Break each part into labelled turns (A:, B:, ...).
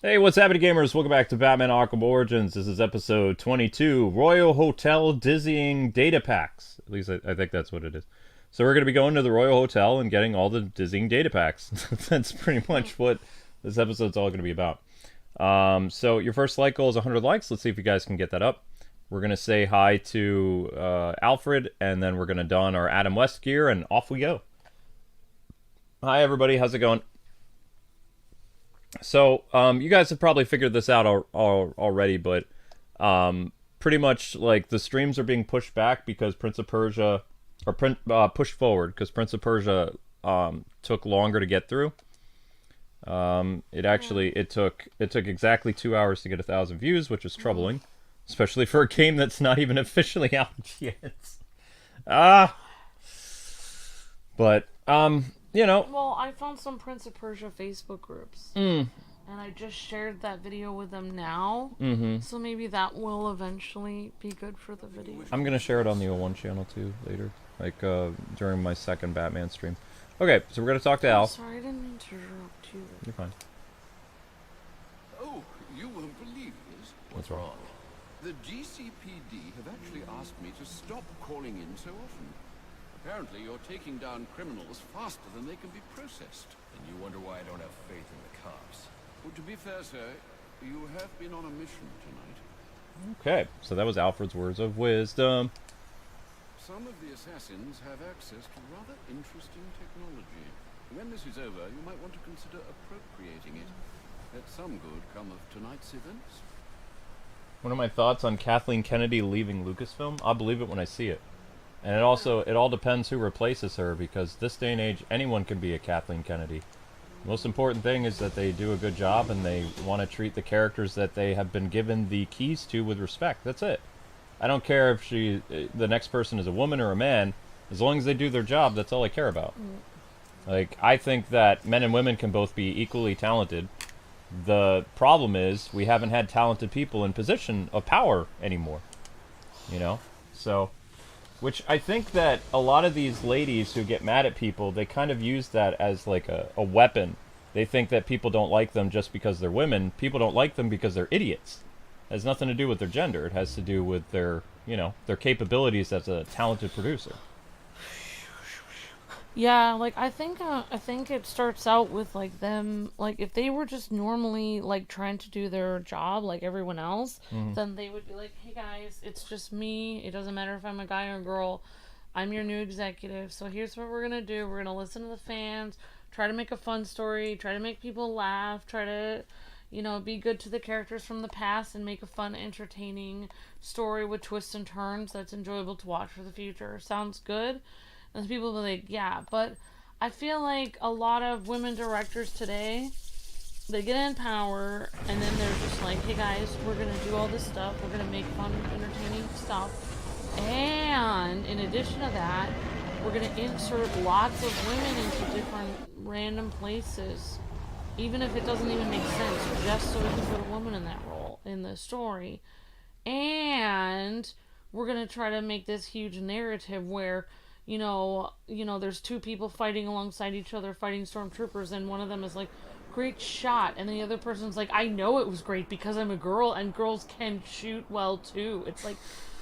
A: Hey, what's happening, gamers? Welcome back to Batman Arkham Origins. This is episode 22, Royal Hotel Dizzying Data Packs. At least I think that's what it is. So we're going to be going to the Royal Hotel and getting all the dizzying data packs. That's pretty much what this episode's all going to be about. So your first like goal is 100 likes. Let's see if you guys can get that up. We're going to say hi to Alfred, and then we're going to don our Adam West gear, and off we go. Hi, everybody. How's it going? So, you guys have probably figured this out already, but pretty much like the streams are being pushed back because Prince of Persia, or pushed forward because Prince of Persia took longer to get through. It took exactly 2 hours to get 1,000 views, which is troubling, especially for a game that's not even officially out yet. Ah, but you know.
B: Well, I found some Prince of Persia Facebook groups.
A: Mm.
B: And I just shared that video with them now.
A: Mm-hmm.
B: So maybe that will eventually be good for the video.
A: I'm gonna share it on the O1 channel too later, like during my second Batman stream. Okay, so we're gonna talk to Al.
B: Sorry, I didn't mean to interrupt you.
A: You're fine.
C: Oh, you won't believe this.
A: What's wrong?
C: The GCPD have actually asked me to stop calling in so often. Apparently, you're taking down criminals faster than they can be processed.
D: And you wonder why I don't have faith in the cops.
C: Well, to be fair, sir, you have been on a mission tonight.
A: Okay, so that was Alfred's words of wisdom.
C: Some of the assassins have access to rather interesting technology. When this is over, you might want to consider appropriating it. Let some good come of tonight's events.
A: One of my thoughts on Kathleen Kennedy leaving Lucasfilm? I'll believe it when I see it. And it all depends who replaces her, because this day and age, anyone can be a Kathleen Kennedy. The most important thing is that they do a good job and they want to treat the characters that they have been given the keys to with respect. That's it. I don't care if the next person is a woman or a man. As long as they do their job, that's all I care about. Like, I think that men and women can both be equally talented. The problem is we haven't had talented people in position of power anymore. You know? So... Which I think that a lot of these ladies who get mad at people, they kind of use that as like a weapon. They think that people don't like them just because they're women. People don't like them because they're idiots. It has nothing to do with their gender. It has to do with their, their capabilities as a talented producer.
B: Yeah, like I think it starts out with like them, like if they were just normally like trying to do their job like everyone else, then they would be like, "Hey guys, it's just me. It doesn't matter if I'm a guy or a girl. I'm your new executive. So here's what we're going to do. We're going to listen to the fans, try to make a fun story, try to make people laugh, try to be good to the characters from the past and make a fun, entertaining story with twists and turns that's enjoyable to watch for the future. Sounds good?" And people will be like, yeah, but I feel like a lot of women directors today, they get in power, and then they're just like, hey guys, we're going to do all this stuff, we're going to make fun, entertaining stuff, and in addition to that, we're going to insert lots of women into different random places, even if it doesn't even make sense, just so we can put a woman in that role, in the story. And we're going to try to make this huge narrative where there's two people fighting alongside each other, fighting stormtroopers, and one of them is like, great shot, and the other person's like, I know it was great because I'm a girl, and girls can shoot well too. It's like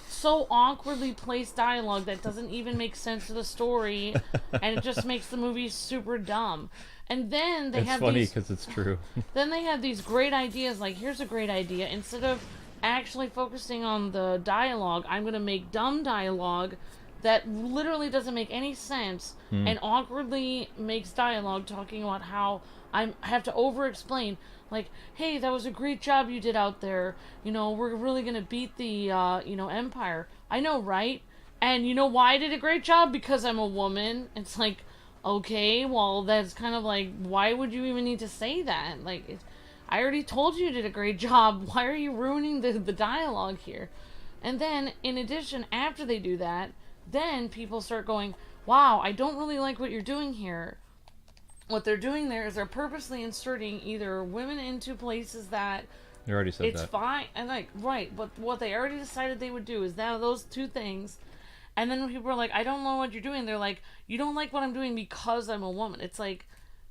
B: so awkwardly placed dialogue that doesn't even make sense to the story, and it just makes the movie super dumb. And then they have
A: funny
B: these...
A: because it's true.
B: Then they have these great ideas, like, here's a great idea. Instead of actually focusing on the dialogue, I'm going to make dumb dialogue that literally doesn't make any sense and awkwardly makes dialogue talking about how I have to over-explain, like, hey, that was a great job you did out there. We're really going to beat the, Empire. I know, right? And you know why I did a great job? Because I'm a woman. It's like, okay, well, that's kind of like, why would you even need to say that? Like, I already told you did a great job. Why are you ruining the dialogue here? And then, in addition, after they do that, then people start going, wow, I don't really like what you're doing here. What they're doing there is they're purposely inserting either women into places that
A: You already said
B: it's
A: that.
B: fine, and like, right, but what they already decided they would do is now those two things. And then when people are like, I don't know what you're doing, they're like, you don't like what I'm doing because I'm a woman. It's like,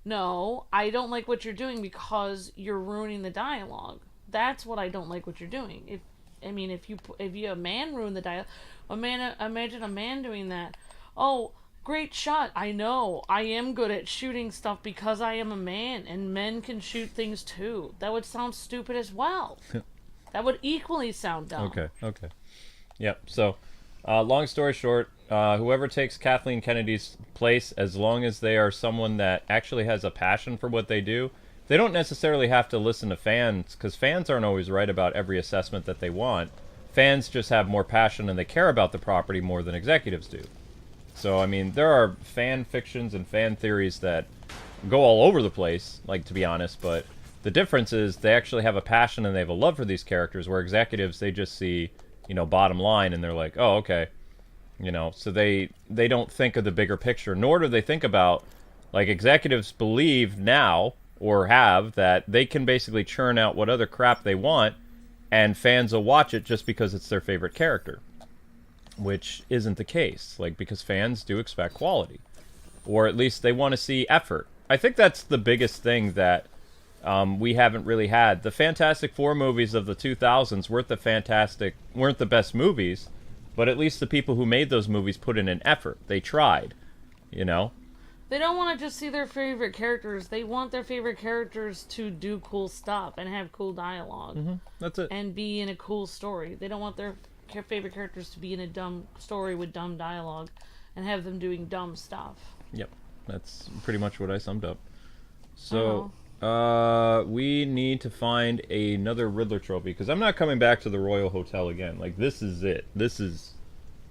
B: No, I don't like what you're doing because you're ruining the dialogue. That's what I don't like what you're doing. If you a man ruin the dialogue, imagine a man doing that. Oh, great shot. I know. I am good at shooting stuff because I am a man and men can shoot things too. That would sound stupid as well. That would equally sound dumb.
A: Okay. Yep. So, long story short, whoever takes Kathleen Kennedy's place, as long as they are someone that actually has a passion for what they do, they don't necessarily have to listen to fans, because fans aren't always right about every assessment that they want. Fans just have more passion and they care about the property more than executives do. So, I mean, there are fan fictions and fan theories that go all over the place, like, to be honest, but the difference is they actually have a passion and they have a love for these characters, where executives, they just see, bottom line, and they're like, oh, okay. So they don't think of the bigger picture, nor do they think about, like, executives believe now, or have, that they can basically churn out what other crap they want, and fans will watch it just because it's their favorite character. Which isn't the case, like, because fans do expect quality. Or at least they want to see effort. I think that's the biggest thing that we haven't really had. The Fantastic Four movies of the 2000s weren't the best movies, but at least the people who made those movies put in an effort. They tried,
B: They don't want to just see their favorite characters. They want their favorite characters to do cool stuff and have cool dialogue.
A: Mm-hmm. That's it.
B: And be in a cool story. They don't want their favorite characters to be in a dumb story with dumb dialogue and have them doing dumb stuff.
A: Yep. That's pretty much what I summed up. So, we need to find another Riddler trophy, because I'm not coming back to the Royal Hotel again. Like, this is it. This is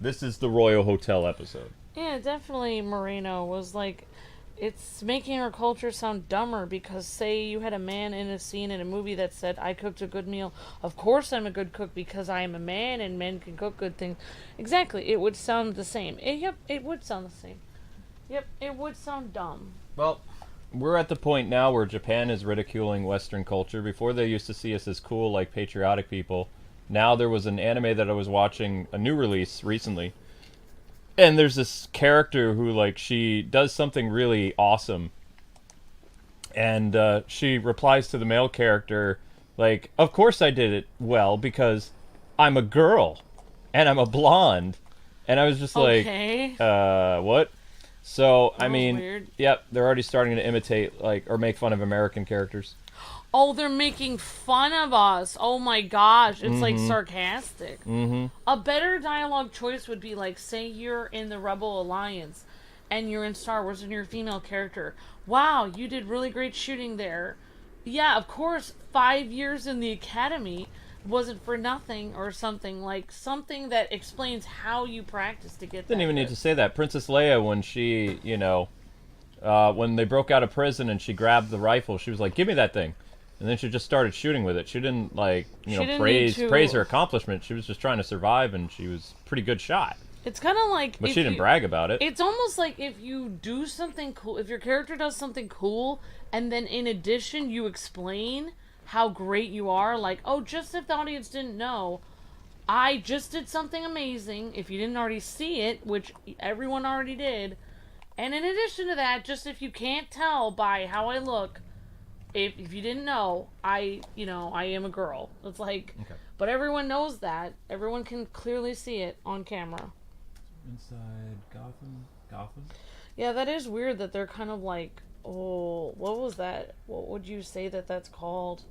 A: the Royal Hotel episode.
B: Yeah, definitely Moreno was like, it's making our culture sound dumber, because say you had a man in a scene in a movie that said, I cooked a good meal. Of course I'm a good cook because I am a man and men can cook good things. Exactly. It would sound the same. It would sound the same. Yep, it would sound dumb.
A: Well, we're at the point now where Japan is ridiculing Western culture. Before, they used to see us as cool, like patriotic people. Now there was an anime that I was watching, a new release recently, and there's this character who, like, she does something really awesome. And she replies to the male character, like, of course I did it well, because I'm a girl. And I'm a blonde. And I was just like, what? So, I mean,
B: weird.
A: Yep, they're already starting to imitate, like, or make fun of American characters.
B: Oh, they're making fun of us. Oh my gosh. It's like sarcastic.
A: Mm-hmm.
B: A better dialogue choice would be like, say you're in the Rebel Alliance and you're in Star Wars and you're a female character. Wow, you did really great shooting there. Yeah, of course, 5 years in the academy wasn't for nothing, or something something that explains how you practice to get
A: Didn't
B: that
A: even
B: good.
A: need to say that. Princess Leia, when she, when they broke out of prison and she grabbed the rifle, she was like, give me that thing. And then she just started shooting with it. She didn't, praise her accomplishment. She was just trying to survive, and she was a pretty good shot.
B: It's kind of like...
A: But she didn't brag about it.
B: It's almost like if you do something cool, if your character does something cool, and then in addition you explain how great you are, like, oh, just if the audience didn't know, I just did something amazing, if you didn't already see it, which everyone already did, and in addition to that, just if you can't tell by how I look, if you didn't know, I am a girl. It's like,
A: Okay.
B: But everyone knows that. Everyone can clearly see it on camera.
A: Inside Gotham?
B: Yeah, that is weird that they're kind of like, oh, what was that? What would you say that's called?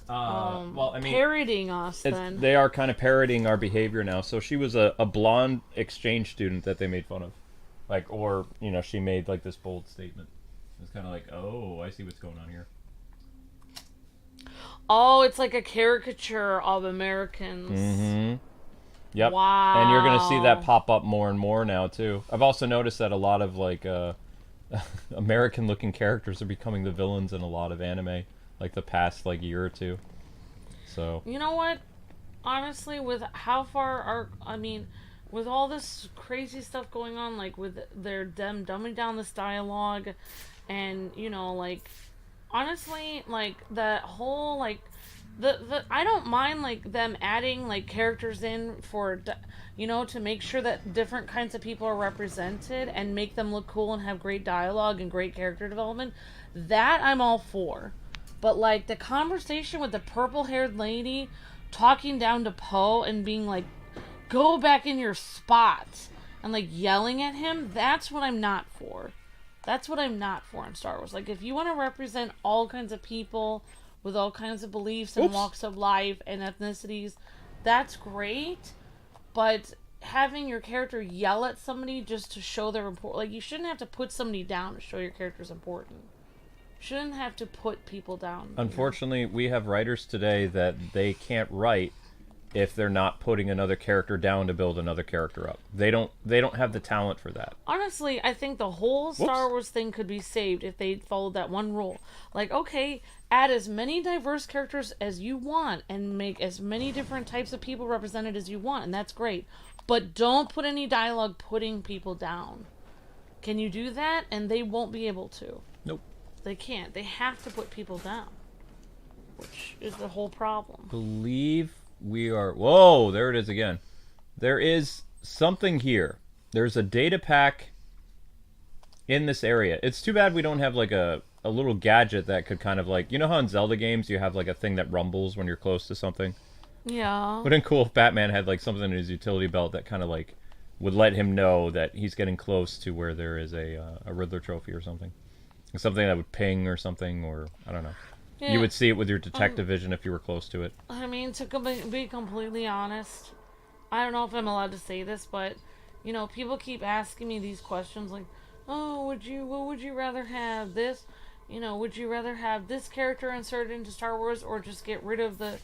B: Parodying us, then.
A: They are kind of parodying our behavior now. So she was a blonde exchange student that they made fun of. She made, like, this bold statement. It's kind of like, oh, I see what's going on here.
B: Oh, it's like a caricature of Americans.
A: Mm-hmm. Yep.
B: Wow.
A: And you're going to see that pop up more and more now, too. I've also noticed that a lot of, like, American-looking characters are becoming the villains in a lot of anime, like, the past, like, year or two. So...
B: You know what? Honestly, with how far with all this crazy stuff going on, like, with them dumbing down this dialogue, and, honestly, like, that whole, like, I don't mind like them adding like characters in for to make sure that different kinds of people are represented and make them look cool and have great dialogue and great character development. That I'm all for. But like the conversation with the purple-haired lady talking down to Poe and being like, "Go back in your spot," and like yelling at him, that's what I'm not for. That's what I'm not for in Star Wars. Like if you want to represent all kinds of people with all kinds of beliefs and walks of life and ethnicities, that's great. But having your character yell at somebody just to show they're important, like you shouldn't have to put somebody down to show your character's important. You shouldn't have to put people down.
A: Unfortunately, we have writers today that they can't write if they're not putting another character down to build another character up. They don't have the talent for that.
B: Honestly, I think the whole Star Wars thing could be saved if they followed that one rule. Like, okay, add as many diverse characters as you want and make as many different types of people represented as you want, and that's great. But don't put any dialogue putting people down. Can you do that? And they won't be able to.
A: Nope.
B: They can't. They have to put people down, which is the whole problem.
A: Believe we are... Whoa, there it is again. There is something here. There's a data pack in this area. It's too bad we don't have like a little gadget that could kind of like... You know how in Zelda games you have like a thing that rumbles when you're close to something?
B: Yeah.
A: Wouldn't it cool if Batman had like something in his utility belt that kind of like would let him know that he's getting close to where there is a Riddler trophy or something? Something that would ping or something, or I don't know. Yeah. You would see it with your detective vision if you were close to it.
B: I mean, to be completely honest, I don't know if I'm allowed to say this, but people keep asking me these questions like, "Oh, what would you rather have this? Would you rather have this character inserted into Star Wars or just get rid of the,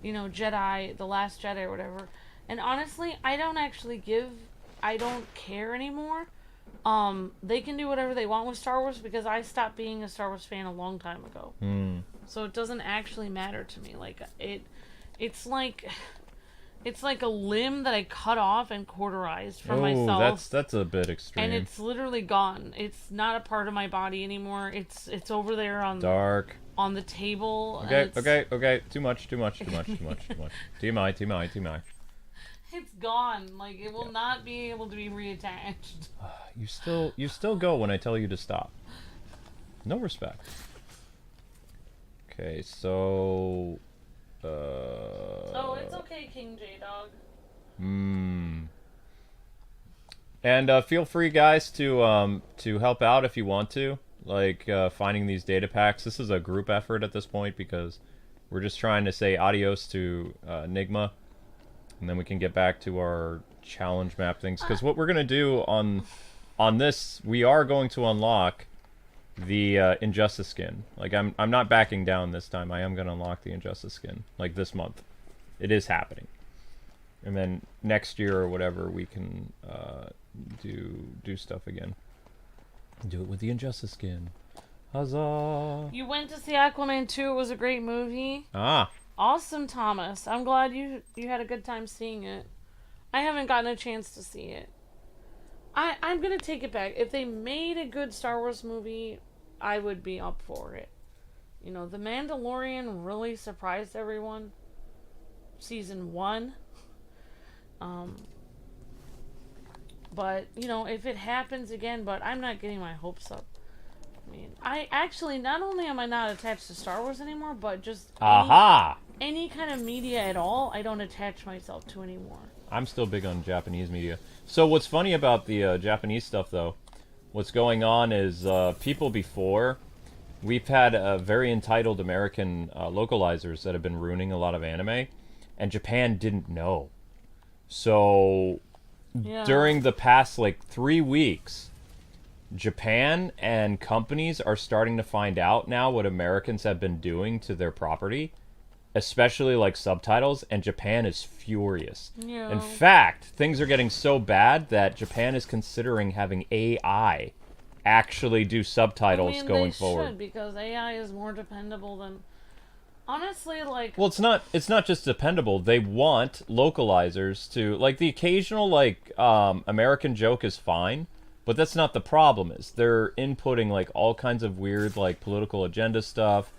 B: Jedi, the Last Jedi or whatever?" And honestly, I don't care anymore. They can do whatever they want with Star Wars because I stopped being a Star Wars fan a long time ago. So it doesn't actually matter to me. Like it's like a limb that I cut off and cauterized from myself.
A: That's a bit extreme.
B: And it's literally gone. It's not a part of my body anymore. It's over there on
A: dark
B: on the table.
A: Okay. Too much. TMI.
B: It's gone. Like it will not be able to be reattached.
A: You still go when I tell you to stop. No respect. Okay, so
B: Oh, it's okay, King J-Dog.
A: And feel free, guys, to help out if you want to. Like finding these data packs. This is a group effort at this point because we're just trying to say adios to Enigma. And then we can get back to our challenge map things. Because what we're going to do on this, we are going to unlock the Injustice skin. Like, I'm not backing down this time. I am going to unlock the Injustice skin. Like, this month. It is happening. And then next year or whatever, we can do stuff again. Do it with the Injustice skin. Huzzah!
B: You went to see Aquaman 2. It was a great movie.
A: Ah.
B: Awesome, Thomas. I'm glad you had a good time seeing it. I haven't gotten a chance to see it. I'm going to take it back. If they made a good Star Wars movie, I would be up for it. The Mandalorian really surprised everyone. Season 1. But, if it happens again, but I'm not getting my hopes up. I mean, I actually, not only am I not attached to Star Wars anymore, but just any kind of media at all, I don't attach myself to anymore.
A: I'm still big on Japanese media. So what's funny about the Japanese stuff, though, what's going on is people before, we've had very entitled American localizers that have been ruining a lot of anime, and Japan didn't know. So during the past, 3 weeks, Japan and companies are starting to find out now what Americans have been doing to their property, especially subtitles, and Japan is furious.
B: Yeah.
A: In fact, things are getting so bad that Japan is considering having AI actually do subtitles going forward.
B: They should, because AI is more dependable than... Honestly,
A: Well, it's not just dependable. They want localizers to... the occasional, American joke is fine, but that's not the problem. Is they're inputting, all kinds of weird, political agenda stuff,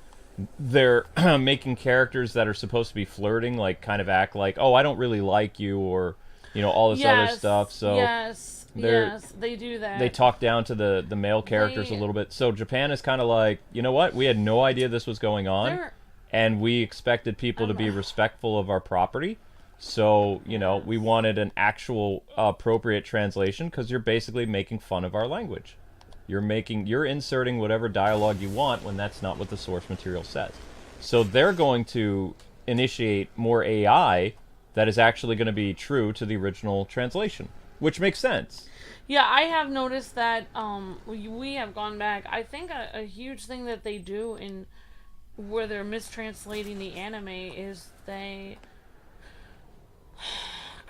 A: they're making characters that are supposed to be flirting, like, kind of act like, oh, I don't really like you, or, you know, all this other stuff. So
B: yes, they do that.
A: they talk down to the male characters a little bit. So Japan is kind of like, you know what? We had no idea this was going on, and we expected people to be respectful of our property. So, you know, we wanted an actual appropriate translation, because you're basically making fun of our language. You're inserting whatever dialogue you want when that's not what the source material says. So they're going to initiate more AI that is actually going to be true to the original translation, which makes sense.
B: Yeah, I have noticed that we have gone back. I think a huge thing that they do in where they're mistranslating the anime is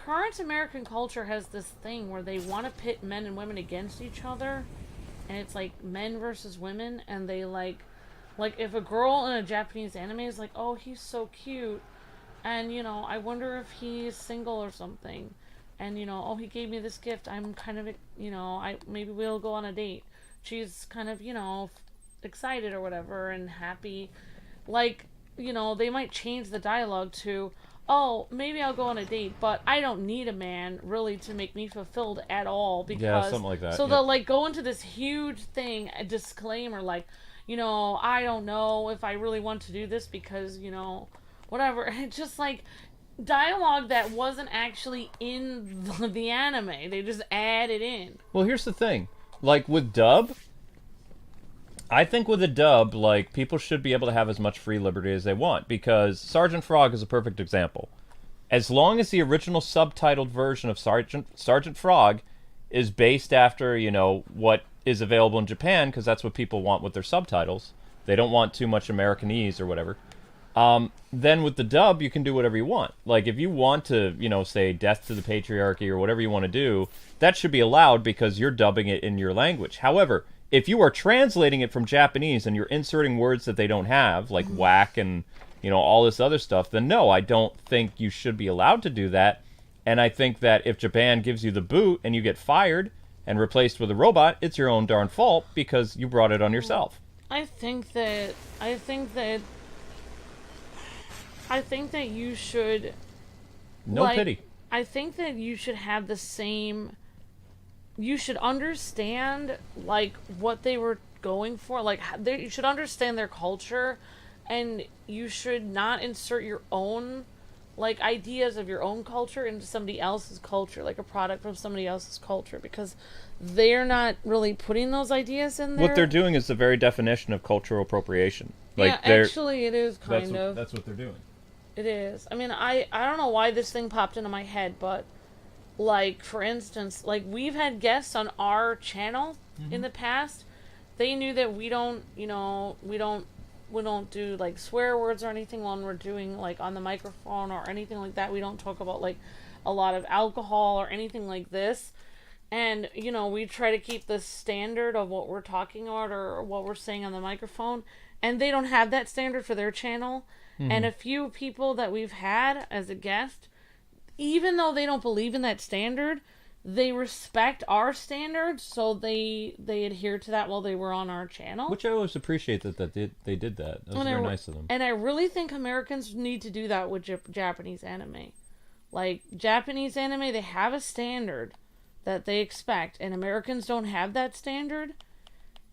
B: current American culture has this thing where they want to pit men and women against each other. And it's like men versus women, and they like if a girl in a Japanese anime is like, oh, he's so cute, and, you know, I wonder if he's single or something, and, you know, oh, he gave me this gift, I'm kind of, you know, maybe we'll go on a date. She's kind of, you know, excited or whatever and happy. Like, you know, they might change the dialogue to, oh, maybe I'll go on a date, but I don't need a man really to make me fulfilled at all, because
A: something like that.
B: So they'll like go into this huge thing, a disclaimer, like, you know, I don't know if I really want to do this because, you know, whatever. It's just like dialogue that wasn't actually in the anime. They just added in.
A: Well, here's the thing. Like with dub, I think with a dub, like, people should be able to have as much free liberty as they want, because Sergeant Frog is a perfect example. As long as the original subtitled version of Sergeant Frog is based after, you know, what is available in Japan, because that's what people want with their subtitles. They don't want too much Americanese or whatever. Then with the dub, you can do whatever you want. Like, if you want to, you know, say death to the patriarchy or whatever you want to do, that should be allowed because you're dubbing it in your language. However, if you are translating it from Japanese and you're inserting words that they don't have, like whack and, you know, all this other stuff, then no, I don't think you should be allowed to do that. And I think that if Japan gives you the boot and you get fired and replaced with a robot, it's your own darn fault because you brought it on yourself.
B: I think that you should...
A: No pity.
B: I think that you should have the same... You should understand, like, what they were going for. Like, you should understand their culture, and you should not insert your own, like, ideas of your own culture into somebody else's culture, like a product from somebody else's culture, because they're not really putting those ideas in there.
A: What they're doing is the very definition of cultural appropriation. Like,
B: yeah, actually, it is kind of.
A: That's what they're doing.
B: It is. I mean, I don't know why this thing popped into my head, but... Like, for instance, like, we've had guests on our channel in the past. They knew that we don't, you know, we don't do, like, swear words or anything when we're doing, like, on the microphone or anything like that. We don't talk about, like, a lot of alcohol or anything like this. And, you know, we try to keep the standard of what we're talking about or what we're saying on the microphone. And they don't have that standard for their channel. And a few people that we've had as a guest... Even though they don't believe in that standard, they respect our standards, so they adhere to that while they were on our channel.
A: Which I always appreciate that they did that. That was very nice of them.
B: And I really think Americans need to do that with Japanese anime. Like, Japanese anime, they have a standard that they expect, and Americans don't have that standard,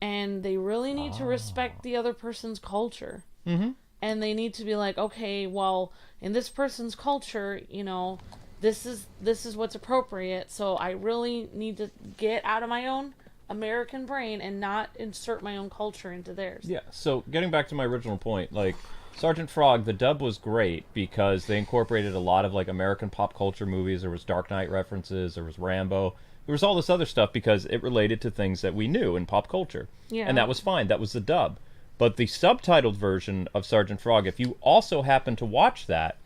B: and they really need to respect the other person's culture.
A: Mm-hmm.
B: And they need to be like, okay, well, in this person's culture, you know, this is what's appropriate. So I really need to get out of my own American brain and not insert my own culture into theirs.
A: Yeah, so getting back to my original point, like, Sergeant Frog, the dub was great because they incorporated a lot of, like, American pop culture movies. There was Dark Knight references, there was Rambo. There was all this other stuff because it related to things that we knew in pop culture.
B: Yeah.
A: And that was fine. That was the dub. But the subtitled version of Sergeant Frog, if you also happen to watch that,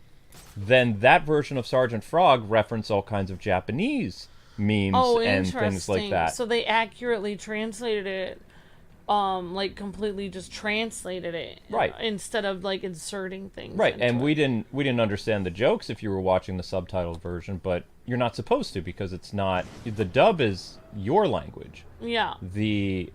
A: then that version of Sergeant Frog referenced all kinds of Japanese memes and things like that.
B: So they accurately translated it, like completely just translated it,
A: right?
B: Instead of like inserting things.
A: Right, and we didn't understand the jokes if you were watching the subtitled version, but you're not supposed to, because it's not, the dub is your language.
B: Yeah.
A: The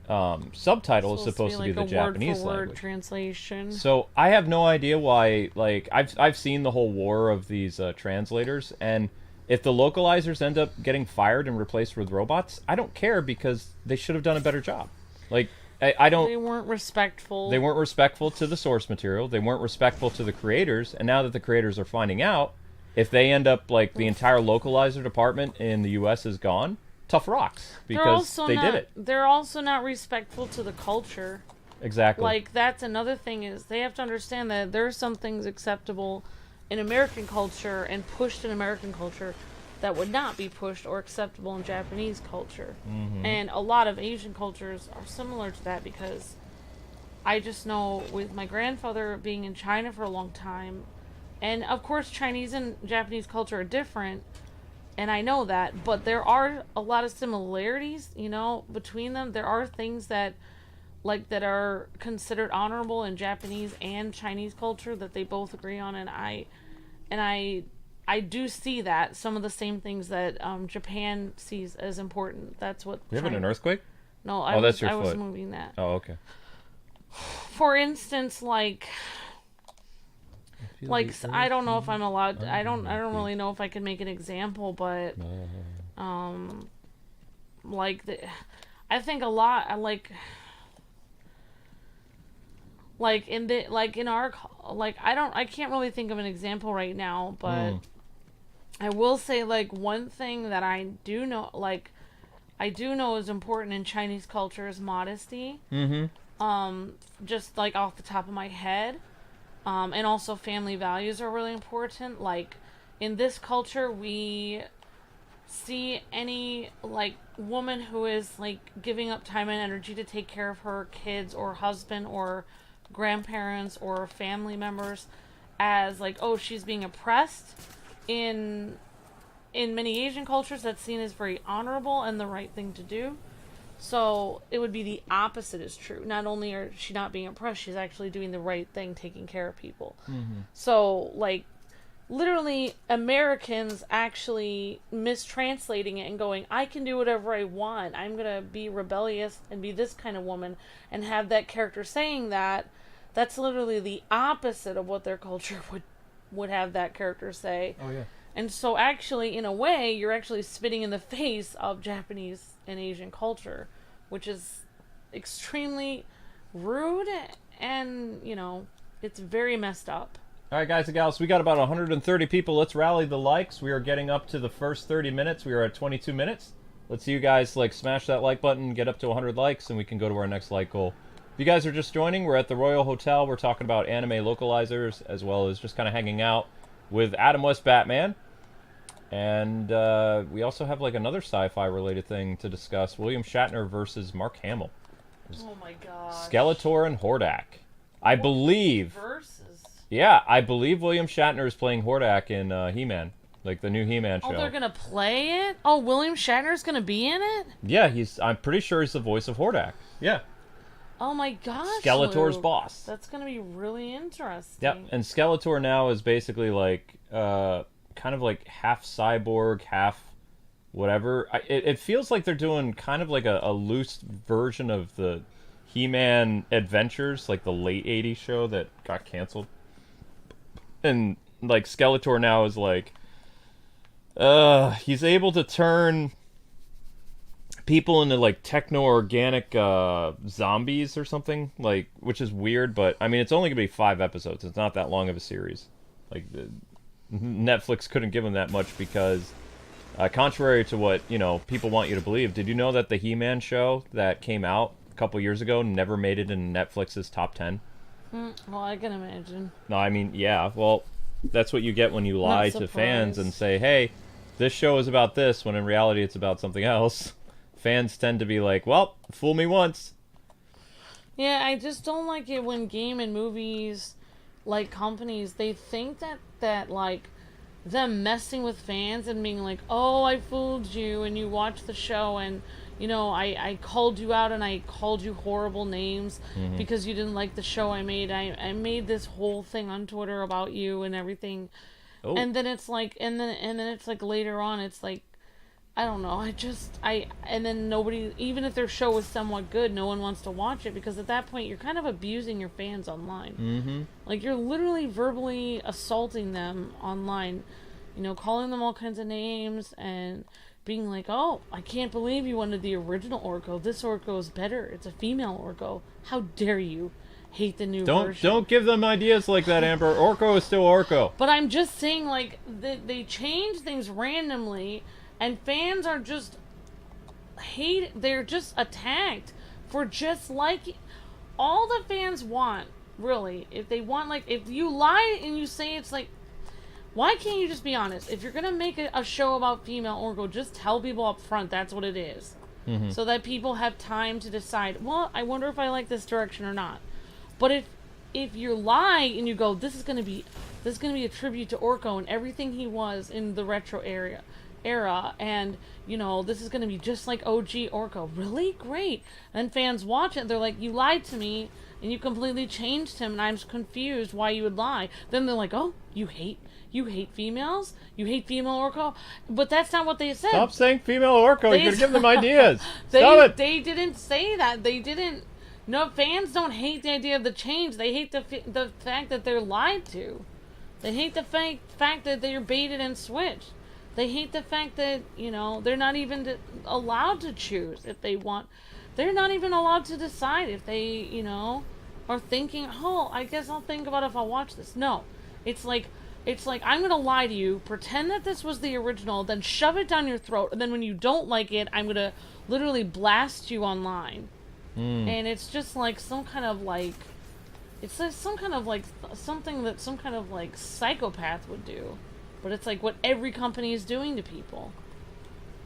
A: subtitle is supposed to be the Japanese
B: word
A: language
B: translation.
A: So I have no idea why. Like, I've seen the whole war of these translators, and if the localizers end up getting fired and replaced with robots, I don't care, because they should have done a better job. Like, I don't.
B: They weren't respectful.
A: They weren't respectful to the source material. They weren't respectful to the creators. And now that the creators are finding out, if they end up like the entire localizer department in the U.S. is gone, tough rocks, because they did it.
B: They're also not respectful to the culture.
A: Exactly.
B: Like, that's another thing, is they have to understand that there are some things acceptable in American culture and pushed in American culture that would not be pushed or acceptable in Japanese culture. And a lot of Asian cultures are similar to that, because I just know with my grandfather being in China for a long time, and of course Chinese and Japanese culture are different, and I know that, but there are a lot of similarities, you know, between them. There are things that that are considered honorable in Japanese and Chinese culture that they both agree on, and I do see that some of the same things that Japan sees as important. That's what.
A: We having an earthquake?
B: No,
A: I was
B: foot. Moving that.
A: Oh, okay.
B: For instance, I don't know if I'm allowed. I don't really know if I can make an example, but I think a lot. I can't really think of an example right now, but I will say, one thing that I do know is important in Chinese culture is modesty. Just off the top of my head. And also family values are really important. Like, in this culture, we see any woman who is giving up time and energy to take care of her kids or husband or grandparents or family members as oh, she's being oppressed. In many Asian cultures, that's seen as very honorable and the right thing to do. So it would be the opposite is true. Not only is she not being oppressed, she's actually doing the right thing, taking care of people. So literally Americans actually mistranslating it and going, I can do whatever I want. I'm going to be rebellious and be this kind of woman, and have that character saying that. That's literally the opposite of what their culture would have that character say.
A: Oh, yeah.
B: And so actually, in a way, you're actually spitting in the face of Japanese and Asian culture, which is extremely rude, and, it's very messed up.
A: All right, guys and gals, we got about 130 people. Let's rally the likes. We are getting up to the first 30 minutes. We are at 22 minutes. Let's see you guys, smash that like button, get up to 100 likes, and we can go to our next like goal. If you guys are just joining, we're at the Royal Hotel. We're talking about anime localizers, as well as just kind of hanging out with Adam West Batman. And we also have another sci-fi related thing to discuss. William Shatner versus Mark Hamill.
B: Oh my god.
A: Skeletor and Hordak. I believe.
B: Versus.
A: Yeah, I believe William Shatner is playing Hordak in He-Man. The new He-Man show.
B: Oh, they're gonna play it? Oh, William Shatner's gonna be in it?
A: Yeah, I'm pretty sure he's the voice of Hordak. Yeah.
B: Oh my gosh.
A: Skeletor's
B: Luke.
A: boss.
B: That's gonna be really interesting.
A: Yep, and Skeletor now is basically kind of half cyborg, half whatever. It feels like they're doing kind of a loose version of the He-Man Adventures, the late 80s show that got canceled. And Skeletor now is he's able to turn people into techno-organic zombies or something, which is weird, but I mean, it's only gonna be 5 episodes. It's not that long of a series. Netflix couldn't give him that much because, contrary to what people want you to believe, did you know that the He-Man show that came out a couple years ago never made it in Netflix's top 10?
B: Well, I can imagine.
A: No, I mean, yeah. Well, that's what you get when you lie to fans and say, "Hey, this show is about this," when in reality it's about something else. Fans tend to be well, fool me once.
B: Yeah, I just don't like it when game and movies, companies, they think that them messing with fans and being oh, I fooled you, and you watch the show and, I called you out and I called you horrible names because you didn't like the show I made. I made this whole thing on Twitter about you and everything.
A: Oh.
B: And then it's like, and then it's like later on, it's like, I don't know. And then nobody, even if their show is somewhat good, no one wants to watch it because at that point you're kind of abusing your fans online.
A: Mm-hmm.
B: Like you're literally verbally assaulting them online, you know, calling them all kinds of names and being like, "Oh, I can't believe you wanted the original Orko. This Orko is better. It's a female Orko. How dare you hate the new version?"
A: Don't give them ideas like that, Amber. Orko is still Orko.
B: But I'm just saying, like, they change things randomly. And fans are just they're just attacked for just like all the fans want, really. If they want, like, if you lie and you say it's like, why can't you just be honest? If you're gonna make a show about female Orko, just tell people up front that's what it is. Mm-hmm. So that people have time to decide, well, I wonder if I like this direction or not. But if you lie and you go, this is gonna be a tribute to Orko and everything he was in the retro era, and you know this is going to be just like OG Orko. Really great. And fans watch it, they're like, you lied to me and you completely changed him and I'm confused why you would lie. Then they're like, oh, you hate females, you hate female Orko. But that's not what they said.
A: Stop saying female Orko. You're going to give them ideas. Stop it.
B: They didn't say that. They didn't. No, fans don't hate the idea of the change. They hate the fact that they're lied to. They hate the fact that they're baited and switched. They hate the fact that, you know, they're not even allowed to choose if they want. They're not even allowed to decide if they, you know, are thinking, oh, I guess I'll think about if I'll watch this. No. It's like I'm going to lie to you, pretend that this was the original, then shove it down your throat, and then when you don't like it, I'm going to literally blast you online. And it's just like some kind of like, it's like some kind of like something that some kind of like psychopath would do. But it's like what every company is doing to people.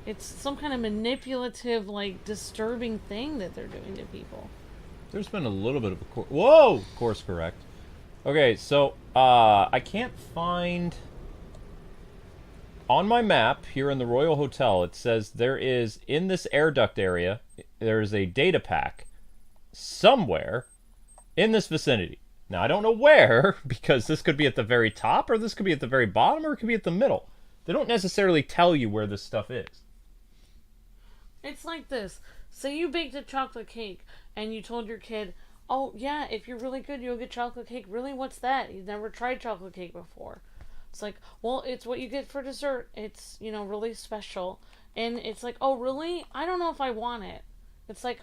B: It's some kind of manipulative, like, disturbing thing that they're doing to people.
A: There's been a little bit of a course correct. Okay, so I can't find on my map here in the Royal Hotel. It says there is in this air duct area there is a data pack somewhere in this vicinity. Now, I don't know where, because this could be at the very top, or this could be at the very bottom, or it could be at the middle. They don't necessarily tell you where this stuff is.
B: It's like this. Say you baked a chocolate cake, and you told your kid, oh, yeah, if you're really good, you'll get chocolate cake. Really, what's that? You've never tried chocolate cake before. It's like, well, it's what you get for dessert. It's, you know, really special. And it's like, oh, really? I don't know if I want it. It's like,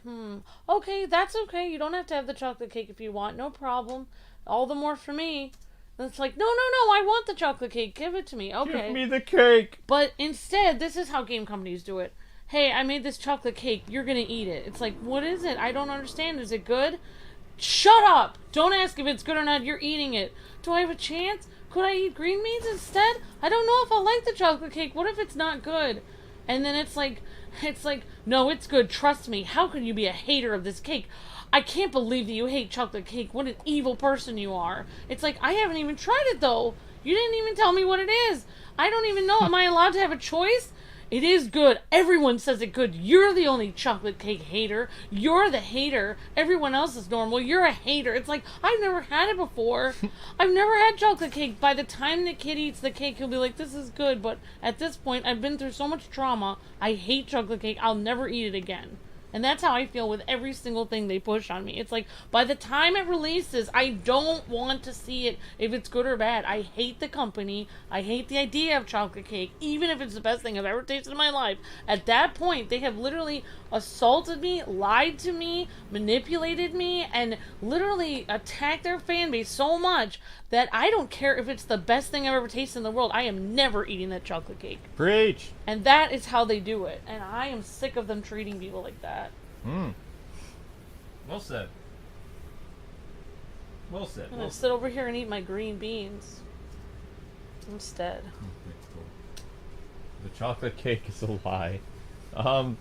B: okay, that's okay. You don't have to have the chocolate cake if you want. No problem. All the more for me. And it's like, no, I want the chocolate cake. Give it to me. Okay.
A: Give me the cake.
B: But instead, this is how game companies do it. Hey, I made this chocolate cake. You're going to eat it. It's like, what is it? I don't understand. Is it good? Shut up. Don't ask if it's good or not. You're eating it. Do I have a chance? Could I eat green beans instead? I don't know if I'll like the chocolate cake. What if it's not good? And then it's like, no, it's good. Trust me. How can you be a hater of this cake? I can't believe that you hate chocolate cake. What an evil person you are. It's like, I haven't even tried it, though. You didn't even tell me what it is. I don't even know. Am I allowed to have a choice? It is good. Everyone says it good. You're the only chocolate cake hater. You're the hater. Everyone else is normal. You're a hater. It's like, I've never had it before. I've never had chocolate cake. By the time the kid eats the cake, he'll be like, this is good. But at this point, I've been through so much trauma. I hate chocolate cake. I'll never eat it again. And that's how I feel with every single thing they push on me. It's like, by the time it releases, I don't want to see it if it's good or bad. I hate the company. I hate the idea of chocolate cake, even if it's the best thing I've ever tasted in my life. At that point, they have literally assaulted me, lied to me, manipulated me, and literally attacked their fan base so much that I don't care if it's the best thing I've ever tasted in the world. I am never eating that chocolate cake.
A: Preach.
B: And that is how they do it. And I am sick of them treating people like that.
A: Well said. Well said.
B: I'm going to sit over here and eat my green beans instead.
A: The chocolate cake is a lie.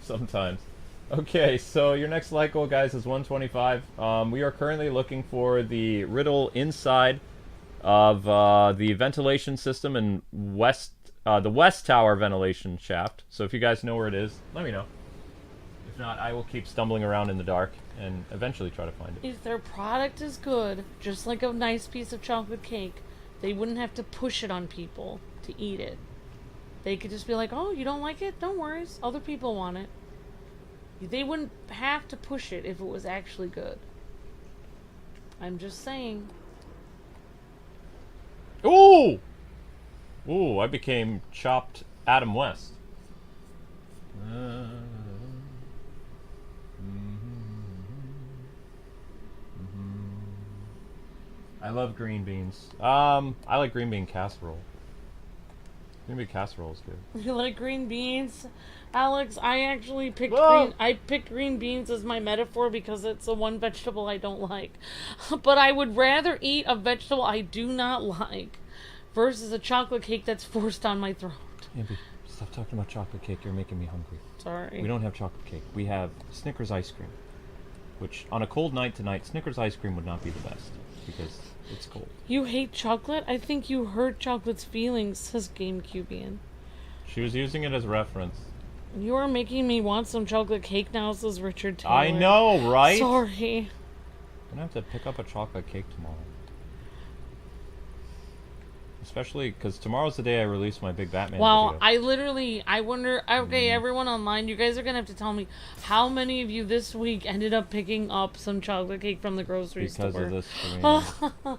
A: Sometimes. Okay, so your next like goal, guys, is 125. We are currently looking for the riddle inside of the ventilation system in the West Tower ventilation shaft. So if you guys know where it is, let me know. If not, I will keep stumbling around in the dark and eventually try to find it.
B: If their product is good, just like a nice piece of chocolate cake, They wouldn't have to push it on people to eat it. They could just be like, oh, you don't like it? Don't worry. Other people want it. They wouldn't have to push it if it was actually good. I'm just saying.
A: Ooh! Ooh, I became chopped Adam West. I love green beans. I like green bean casserole. Green bean casserole is good.
B: You like green beans? Alex, I actually picked I picked green beans as my metaphor because it's the one vegetable I don't like. But I would rather eat a vegetable I do not like versus a chocolate cake that's forced on my throat.
A: Amby, stop talking about chocolate cake. You're making me hungry.
B: Sorry.
A: We don't have chocolate cake. We have Snickers ice cream. Which, on a cold night tonight, Snickers ice cream would not be the best. Because it's cold.
B: You hate chocolate? I think you hurt chocolate's feelings, says GameCubian.
A: She was using it as reference.
B: You are making me want some chocolate cake now, says Richard Taylor.
A: I know, right?
B: Sorry.
A: I'm gonna have to pick up a chocolate cake tomorrow. Especially because tomorrow's the day I release my big Batman video.
B: I wonder, okay, everyone online, you guys are going to have to tell me how many of you this week ended up picking up some chocolate cake from the grocery store.
A: Because of this stream.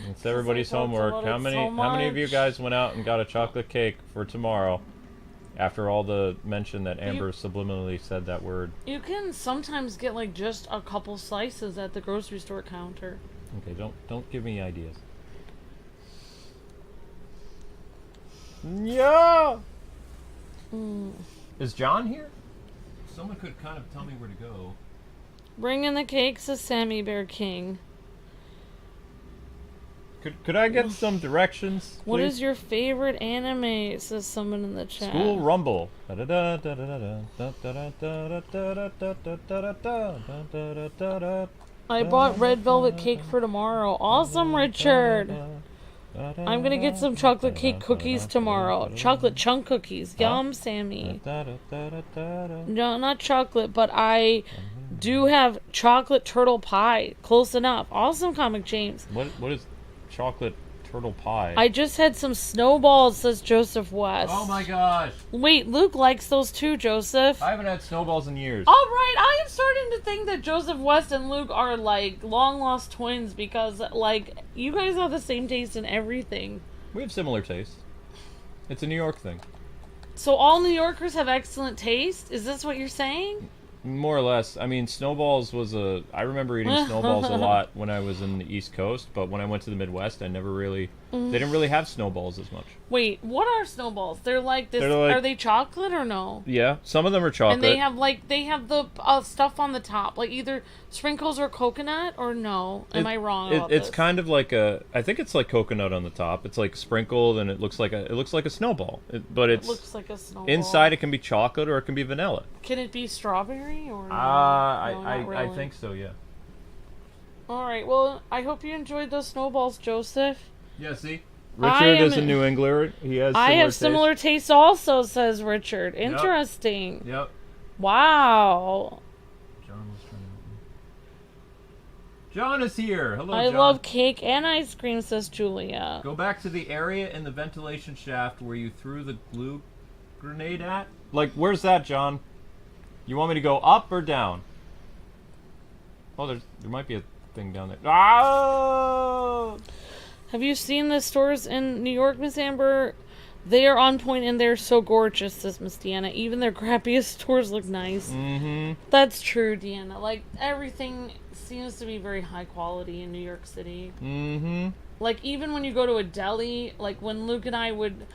A: It's everybody's homework. How many of you guys went out and got a chocolate cake for tomorrow? After all the mention that Amber subliminally said that word.
B: You can sometimes get like just a couple slices at the grocery store counter.
A: Okay, don't give me ideas. Yeah. Is John here? Someone could kind of tell me where to go.
B: Bring in the cake, says Sammy Bear King.
A: Could I get some directions, please?
B: What is your favorite anime? Says someone in the chat.
A: School Rumble.
B: I bought red velvet cake for tomorrow. Awesome, Richard. I'm gonna get some chocolate cake cookies tomorrow. Chocolate chunk cookies. Yum, Sammy. No, not chocolate, but I do have chocolate turtle pie. Close enough. Awesome, Comic James.
A: What is chocolate turtle pie?
B: I just had some snowballs, says Joseph West.
A: Oh my gosh.
B: Wait, Luke likes those too, Joseph.
A: I haven't had snowballs in years.
B: Alright, I am starting to think that Joseph West and Luke are like long lost twins because like you guys have the same taste in everything.
A: We have similar tastes. It's a New York thing.
B: So all New Yorkers have excellent taste? Is this what you're saying?
A: More or less. I mean, snowballs was I remember eating snowballs a lot when I was in the East Coast, but when I went to the Midwest, I never really... They didn't really have snowballs as much.
B: Wait, what are snowballs? They're like this... are they chocolate or no?
A: Yeah, some of them are chocolate.
B: And they have the stuff on the top, like either sprinkles or coconut, or no? Am I wrong about
A: It's
B: this?
A: kind of like I think it's like coconut on the top. It's like sprinkled, and it looks like a snowball. But it
B: looks like a snowball.
A: Inside it can be chocolate or it can be vanilla.
B: Can it be strawberry or no?
A: I think so, yeah.
B: Alright, well, I hope you enjoyed those snowballs, Joseph.
A: Yeah, see? Richard is a New Englander. He has
B: I have
A: taste.
B: similar tastes also, says Richard. Interesting.
A: Yep.
B: Wow.
A: John is here. Hello,
B: I
A: John.
B: love cake and ice cream, says Julia.
A: Go back to the area in the ventilation shaft where you threw the glue grenade at. Like, where's that, John? You want me to go up or down? Oh, there might be a thing down there. Ah!
B: Have you seen the stores in New York, Miss Amber? They are on point and they're so gorgeous, says Miss Deanna. Even their crappiest stores look nice.
A: Mm-hmm.
B: That's true, Deanna. Like, everything seems to be very high quality in New York City.
A: Mm-hmm.
B: Like, even when you go to a deli, like when Luke and I would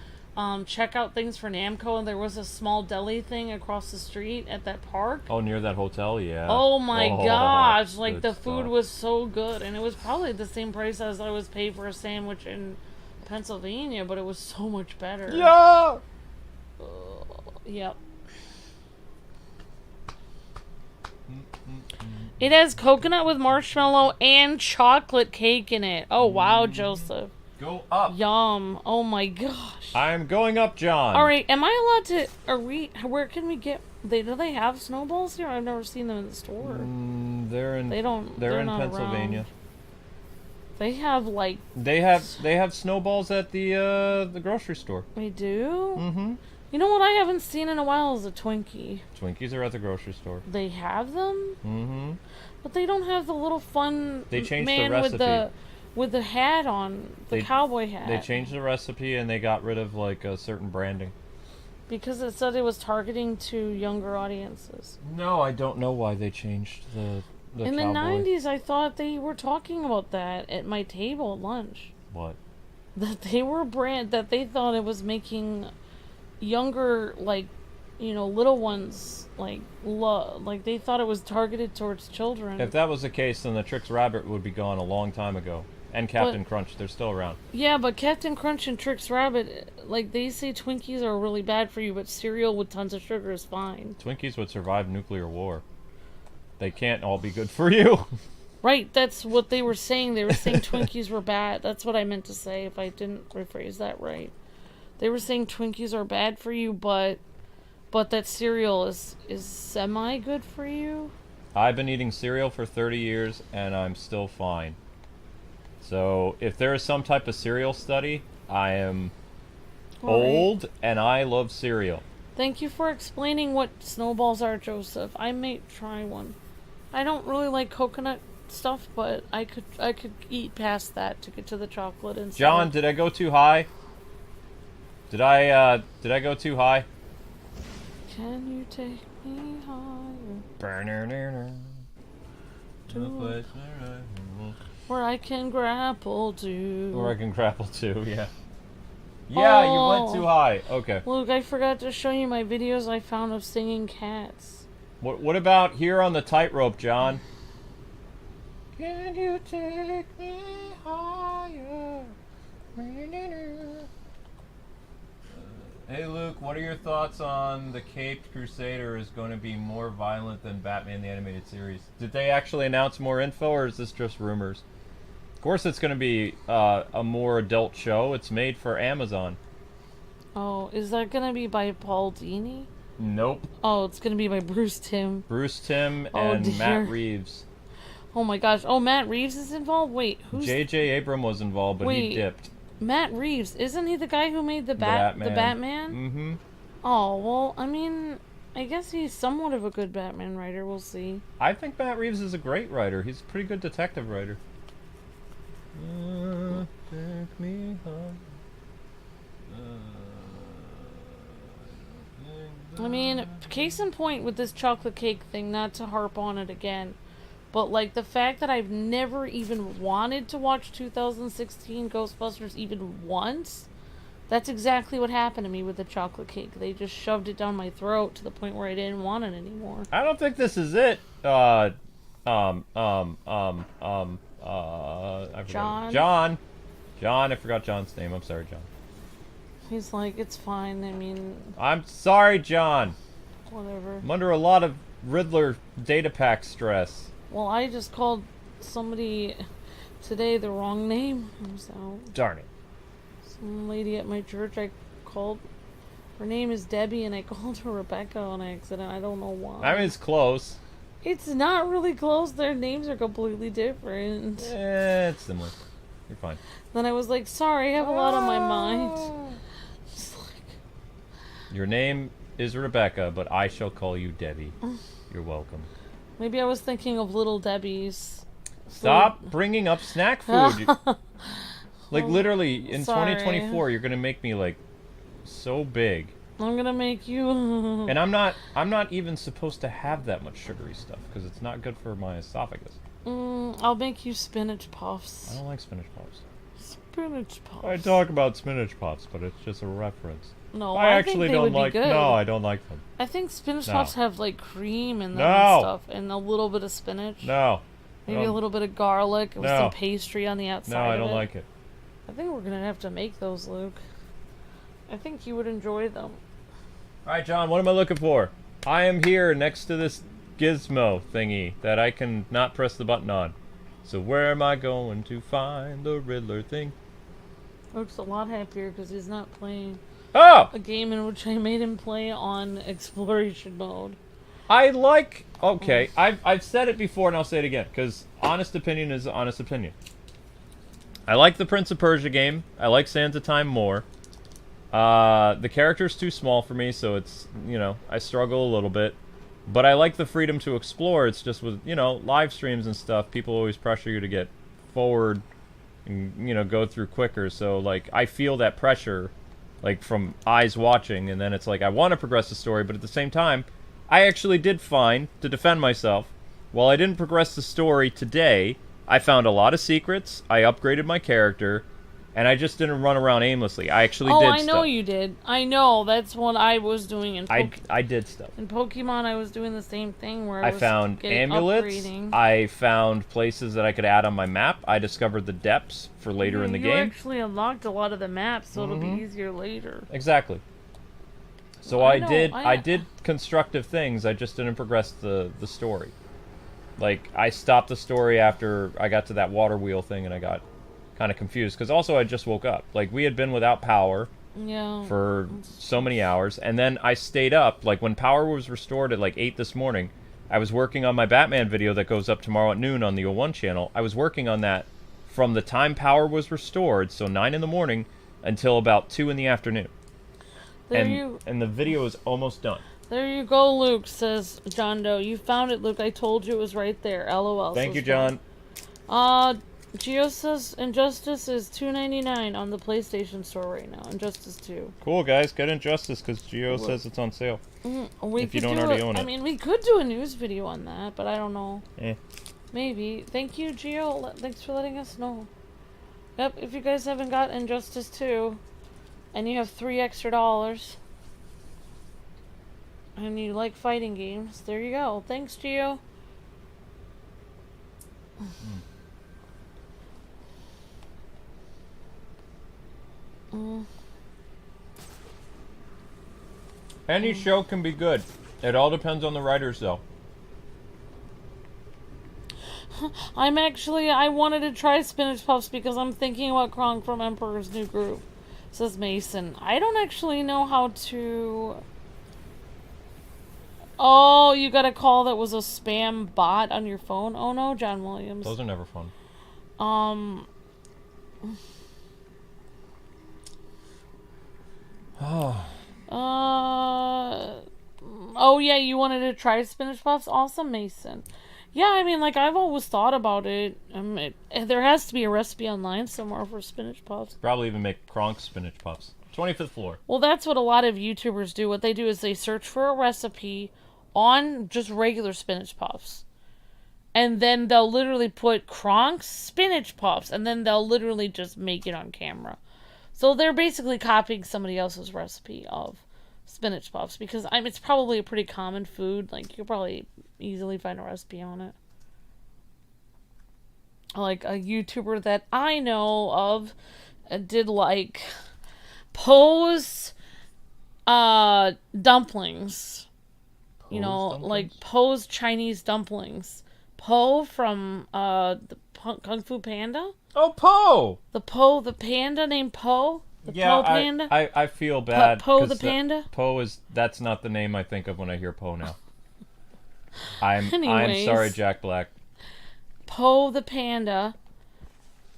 B: check out things for Namco, and there was a small deli thing across the street at that park.
A: Oh, near that hotel, yeah.
B: Oh my gosh, like the
A: stuff.
B: food was so good, and it was probably the same price as I was paid for a sandwich in Pennsylvania, but it was so much better.
A: Yeah!
B: Yep. It has coconut with marshmallow and chocolate cake in it. Oh wow, Joseph.
A: Go up.
B: Yum. Oh my gosh.
A: I'm going up, John.
B: Alright, am I allowed to... where can we get... do they have snowballs here? I've never seen them in the store.
A: They're in
B: They're
A: Pennsylvania.
B: around. They have like
A: They have snowballs at the grocery store.
B: they do.
A: Mm-hmm.
B: You know what I haven't seen in a while is a Twinkie.
A: Twinkies are at the grocery store.
B: They have them,
A: Mm-hmm.
B: but they don't have the little fun
A: They changed the
B: man
A: recipe.
B: with the hat on, the cowboy hat.
A: They changed the recipe and they got rid of like a certain branding.
B: Because it said it was targeting to younger audiences.
A: No, I don't know why they changed the
B: In the
A: cowboy.
B: 90s, I thought they were talking about that at my table at lunch.
A: What?
B: That they were that they thought it was making younger, like, you know, little ones, like they thought it was targeted towards children.
A: If that was the case, then the Trix Rabbit would be gone a long time ago. And Captain Crunch, they're still around.
B: Yeah, but Captain Crunch and Trix Rabbit, like, they say Twinkies are really bad for you, but cereal with tons of sugar is fine.
A: Twinkies would survive nuclear war. They can't all be good for you.
B: Right, that's what they were saying. They were saying Twinkies were bad. That's what I meant to say, if I didn't rephrase that right. They were saying Twinkies are bad for you, but that cereal is semi-good for you.
A: I've been eating cereal for 30 years, and I'm still fine. So, if there is some type of cereal study, I am old, and I love cereal.
B: Thank you for explaining what snowballs are, Joseph. I may try one. I don't really like coconut stuff, but I could eat past that to get to the chocolate and stuff.
A: John, did I go too high? Did I go too high?
B: Can you take me higher? Where I can grapple to.
A: Where I can grapple to, yeah. Yeah, you went too high. Okay.
B: Luke, I forgot to show you my videos I found of singing cats.
A: What about here on the tightrope, John? Can you take me higher? Hey Luke, what are your thoughts on the Caped Crusader is going to be more violent than Batman the Animated Series? Did they actually announce more info, or is this just rumors? Of course it's going to be a more adult show. It's made for Amazon.
B: Oh, is that going to be by Paul Dini?
A: Nope.
B: Oh, it's going to be by Bruce Timm.
A: Bruce Timm and Matt Reeves.
B: Oh my gosh. Oh, Matt Reeves is involved? Wait, who's...
A: J.J. Abrams was involved, but he dipped.
B: Matt Reeves, isn't he the guy who made the Batman?
A: Mm-hmm.
B: Oh, well, I mean, I guess he's somewhat of a good Batman writer. We'll see.
A: I think Matt Reeves is a great writer. He's a pretty good detective writer. Take me home.
B: I mean, case in point with this chocolate cake thing, not to harp on it again, but like the fact that I've never even wanted to watch 2016 Ghostbusters even once, that's exactly what happened to me with the chocolate cake. They just shoved it down my throat to the point where I didn't want it anymore.
A: I don't think this is it. I forgot. John, I forgot John's name. I'm sorry, John.
B: He's like, it's fine. I mean...
A: I'm sorry, John.
B: Whatever.
A: I'm under a lot of Riddler data pack stress.
B: Well, I just called somebody today the wrong name, so...
A: Darn it.
B: Some lady at my church I called... Her name is Debbie, and I called her Rebecca on accident. I don't know why.
A: I mean, it's close.
B: It's not really close. Their names are completely different.
A: It's similar. You're fine.
B: Then I was like, sorry, I have a lot on my mind.
A: Your name is Rebecca, but I shall call you Debbie. You're welcome.
B: Maybe I was thinking of Little Debbie's.
A: Stop bringing up snack food. Like, literally, in 2024, you're going to make me, like, so big.
B: I'm going to make you...
A: And I'm not even supposed to have that much sugary stuff, because it's not good for my esophagus.
B: I'll make you spinach puffs.
A: I don't like spinach puffs.
B: Spinach puffs.
A: I talk about spinach puffs, but it's just a reference.
B: No,
A: I actually
B: think they
A: don't
B: would
A: like.
B: be good.
A: No, I don't like them.
B: I think spinach puffs have like cream in them
A: No.
B: and stuff, and a little bit of spinach.
A: No.
B: Maybe a little bit of garlic with some pastry on the outside.
A: No, I don't like it.
B: I think we're gonna have to make those, Luke. I think you would enjoy them.
A: All right, John. What am I looking for? I am here next to this gizmo thingy that I can not press the button on. So where am I going to find the Riddler thing?
B: Luke's a lot happier because he's not playing
A: a
B: game in which I made him play on exploration mode.
A: I like... Okay, I've said it before and I'll say it again, because honest opinion is honest opinion. I like the Prince of Persia game. I like Sands of Time more. The character's too small for me, so it's, you know, I struggle a little bit. But I like the freedom to explore. It's just with, you know, live streams and stuff, people always pressure you to get forward and, you know, go through quicker. So, like, I feel that pressure, like, from eyes watching, and then it's like, I want to progress the story, but at the same time, I actually did find, to defend myself, while I didn't progress the story today, I found a lot of secrets, I upgraded my character, and I just didn't run around aimlessly. I actually did stuff.
B: Oh, I know you did. I know. That's what I was doing in
A: I did stuff.
B: In Pokemon, I was doing the same thing where I was
A: found amulets.
B: Upgrading.
A: I found places that I could add on my map. I discovered the depths for later in the game.
B: You actually unlocked a lot of the maps, so it'll be easier later.
A: Exactly. So I did constructive things. I just didn't progress the story. Like, I stopped the story after I got to that water wheel thing, and I got kind of confused, because also I just woke up. Like, we had been without power for so many hours, and then I stayed up. Like, when power was restored at like 8 this morning, I was working on my Batman video that goes up tomorrow at noon on the O1 channel. I was working on that from the time power was restored, so 9 in the morning, until about 2 in the afternoon. And the video is almost done.
B: There you go, Luke, says John Doe. You found it, Luke. I told you it was right there. LOL.
A: Thank you, John.
B: Geo says Injustice is $2.99 on the PlayStation Store right now. Injustice 2.
A: Cool, guys. Get Injustice, because Geo says it's on sale. If you don't already own it.
B: I mean, we could do a news video on that, but I don't know.
A: Eh.
B: Maybe. Thank you, Geo. Thanks for letting us know. Yep, if you guys haven't got Injustice 2, and you have $3 extra, and you like fighting games, there you go. Thanks, Geo.
A: Any show can be good. It all depends on the writers, though.
B: I wanted to try Spinach Puffs because I'm thinking about Kronk from Emperor's New Groove, says Mason. I don't actually know how to... Oh, you got a call that was a spam bot on your phone? Oh no, John Williams.
A: Those are never fun.
B: Oh yeah, you wanted to try Spinach Puffs? Awesome, Mason. Yeah, I mean, like, I've always thought about it. There has to be a recipe online somewhere for Spinach Puffs.
A: Probably even make Kronk Spinach Puffs. 25th floor.
B: Well, that's what a lot of YouTubers do. What they do is they search for a recipe on just regular Spinach Puffs. And then they'll literally put Kronk's Spinach Puffs, and then they'll literally just make it on camera. So they're basically copying somebody else's recipe of Spinach Puffs, because it's probably a pretty common food. Like, you'll probably easily find a recipe on it. Like, a YouTuber that I know of did, like, Poe's dumplings. You know, like Poe's Chinese dumplings. Poe from the Kung Fu Panda.
A: Oh, Poe!
B: The panda named Poe.
A: Yeah,
B: Poe Panda.
A: I feel bad.
B: Poe the panda.
A: Poe that's not the name I think of when I hear Poe now. I'm
B: Anyways,
A: sorry, Jack Black.
B: Poe the panda.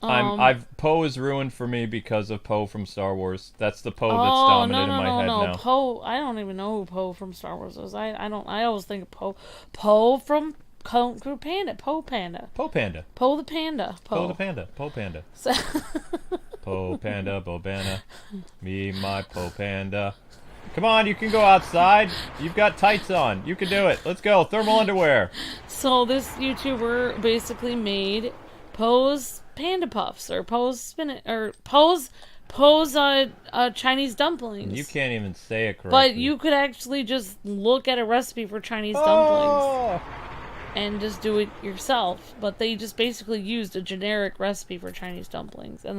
A: Poe is ruined for me because of Poe from Star Wars. That's the Poe that's dominant in my head now.
B: Poe, I don't even know who Poe from Star Wars is. I always think of Poe. Poe from Kung Fu Panda. Poe Panda.
A: Poe Panda.
B: Poe the Panda.
A: Poe the Panda. Poe Panda. Poe Panda, Bobana. Me, my Poe Panda. Come on, you can go outside. You've got tights on. You can do it. Let's go. Thermal underwear.
B: So this YouTuber basically made Poe's Panda Puffs, or Poe's spinach, or Poe's Chinese dumplings.
A: You can't even say it correctly.
B: But you could actually just look at a recipe for Chinese dumplings and just do it yourself. But they just basically used a generic recipe for Chinese dumplings, and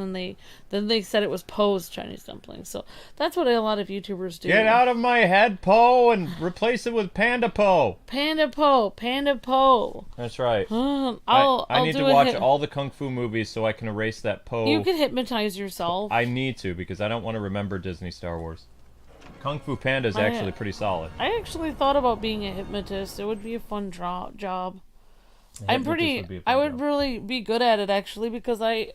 B: then they said it was Poe's Chinese dumplings. So that's what a lot of YouTubers do.
A: Get out of my head, Poe, and replace it with Panda Poe.
B: Panda Poe. Panda Poe.
A: That's right.
B: I
A: need to watch all the Kung Fu movies so I can erase that Poe.
B: You can hypnotize yourself.
A: I need to, because I don't want to remember Disney Star Wars. Kung Fu Panda is actually pretty solid.
B: I actually thought about being a hypnotist. It would be a fun job. I would really be good at it, actually, because I